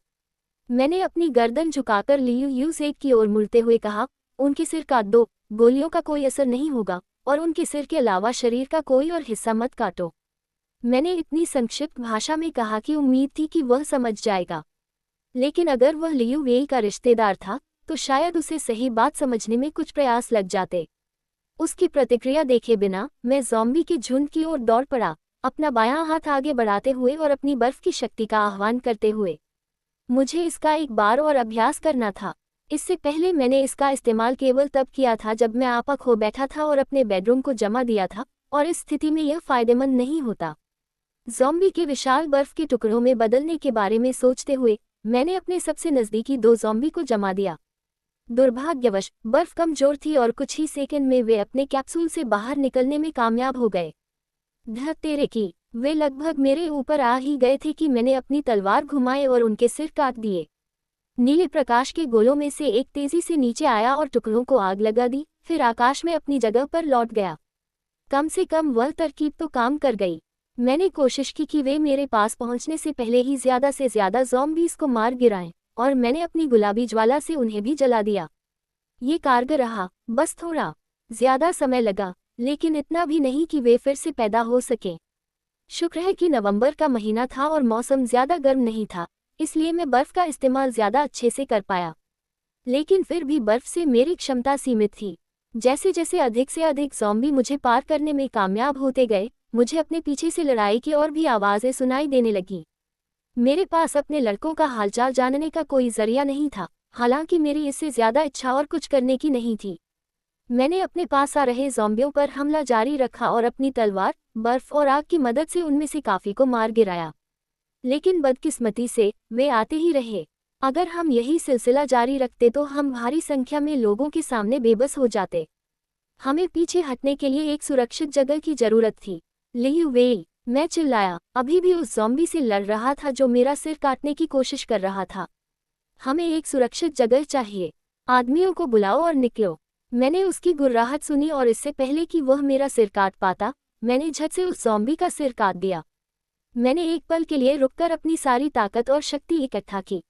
B: मैंने अपनी गर्दन झुकाकर लियू यूजेग की ओर मुड़ते हुए कहा, उनके सिर काट दो, गोलियों का कोई असर नहीं होगा, और उनके सिर के अलावा शरीर का कोई और हिस्सा मत काटो। मैंने इतनी संक्षिप्त भाषा में कहा कि उम्मीद थी कि वह समझ जाएगा, लेकिन अगर वह लियू वेई का रिश्तेदार था तो शायद उसे सही बात समझने में कुछ प्रयास लग जाते। उसकी प्रतिक्रिया देखे बिना मैं ज़ॉम्बी के झुंड की ओर दौड़ पड़ा, अपना बायां हाथ आगे बढ़ाते हुए और अपनी बर्फ की शक्ति का आह्वान करते हुए। मुझे इसका एक बार और अभ्यास करना था। इससे पहले मैंने इसका इस्तेमाल केवल तब किया था जब मैं आपा खो बैठा था और अपने बेडरूम को जमा दिया था, और इस स्थिति में यह फायदेमंद नहीं होता। ज़ॉम्बी के विशाल बर्फ के टुकड़ों में बदलने के बारे में सोचते हुए मैंने अपने सबसे नज़दीकी 2 ज़ॉम्बी को जमा दिया। दुर्भाग्यवश बर्फ कमजोर थी और कुछ ही सेकंड में वे अपने कैप्सूल से बाहर निकलने में कामयाब हो गए। धत तेरे की, वे लगभग मेरे ऊपर आ ही गए थे कि मैंने अपनी तलवार घुमाए और उनके सिर काट दिए। नीले प्रकाश के गोलों में से एक तेजी से नीचे आया और टुकड़ों को आग लगा दी, फिर आकाश में अपनी जगह पर लौट गया। कम से कम वह तरकीब तो काम कर गई। मैंने कोशिश की कि वे मेरे पास पहुंचने से पहले ही ज़्यादा से ज़्यादा ज़ॉम्बीज़ को मार गिराएं, और मैंने अपनी गुलाबी ज्वाला से उन्हें भी जला दिया। ये कारगर रहा, बस थोड़ा ज्यादा समय लगा, लेकिन इतना भी नहीं कि वे फिर से पैदा हो सके। शुक्र है कि नवंबर का महीना था और मौसम ज्यादा गर्म नहीं था, इसलिए मैं बर्फ का इस्तेमाल ज्यादा अच्छे से कर पाया। लेकिन फिर भी बर्फ से मेरी क्षमता सीमित थी। जैसे जैसे अधिक से अधिक ज़ॉम्बी मुझे पार करने में कामयाब होते गए, मुझे अपने पीछे से लड़ाई की और भी आवाज़ें सुनाई देने लगीं। मेरे पास अपने लड़कों का हालचाल जानने का कोई जरिया नहीं था, हालांकि मेरी इससे ज्यादा इच्छा और कुछ करने की नहीं थी। मैंने अपने पास आ रहे ज़ॉम्बियों पर हमला जारी रखा और अपनी तलवार, बर्फ और आग की मदद से उनमें से काफी को मार गिराया। लेकिन बदकिस्मती से वे आते ही रहे। अगर हम यही सिलसिला जारी रखते तो हम भारी संख्या में लोगों के सामने बेबस हो जाते। हमें पीछे हटने के लिए एक सुरक्षित जगह की जरूरत थी। लियू वेई, मैं चिल्लाया, अभी भी उस ज़ॉम्बी से लड़ रहा था जो मेरा सिर काटने की कोशिश कर रहा था। हमें एक सुरक्षित जगह चाहिए। आदमियों को बुलाओ और निकलो। मैंने उसकी गुर्राहट सुनी और इससे पहले कि वह मेरा सिर काट पाता, मैंने झट से उस ज़ॉम्बी का सिर काट दिया। मैंने एक पल के लिए रुककर अपनी सारी ताकत और शक्ति इकट्ठा की।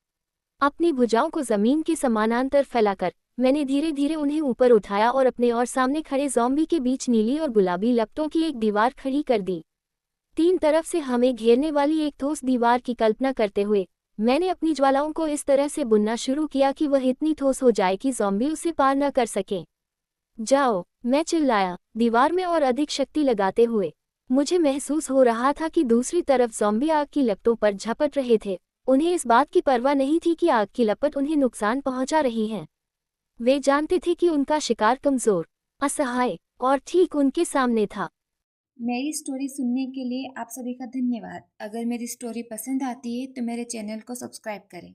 B: अपनी भुजाओं को जमीन के समानांतर फैलाकर मैंने धीरे धीरे उन्हें ऊपर उठाया और अपने और सामने खड़े ज़ॉम्बी के बीच नीली और गुलाबी लपटों की एक दीवार खड़ी कर दी। तीन तरफ से हमें घेरने वाली एक ठोस दीवार की कल्पना करते हुए मैंने अपनी ज्वालाओं को इस तरह से बुनना शुरू किया कि वह इतनी ठोस हो जाए कि ज़ॉम्बी उसे पार न कर सके। जाओ, मैं चिल्लाया, दीवार में और अधिक शक्ति लगाते हुए। मुझे महसूस हो रहा था कि दूसरी तरफ ज़ॉम्बी आग की लपटों पर झपट रहे थे। उन्हें इस बात की परवाह नहीं थी कि आग की लपट उन्हें नुकसान पहुंचा रही है। वे जानते थे कि उनका शिकार कमजोर, असहाय और ठीक उनके सामने था।
A: मेरी स्टोरी सुनने के लिए आप सभी का धन्यवाद। अगर मेरी स्टोरी पसंद आती है तो मेरे चैनल को सब्सक्राइब करें।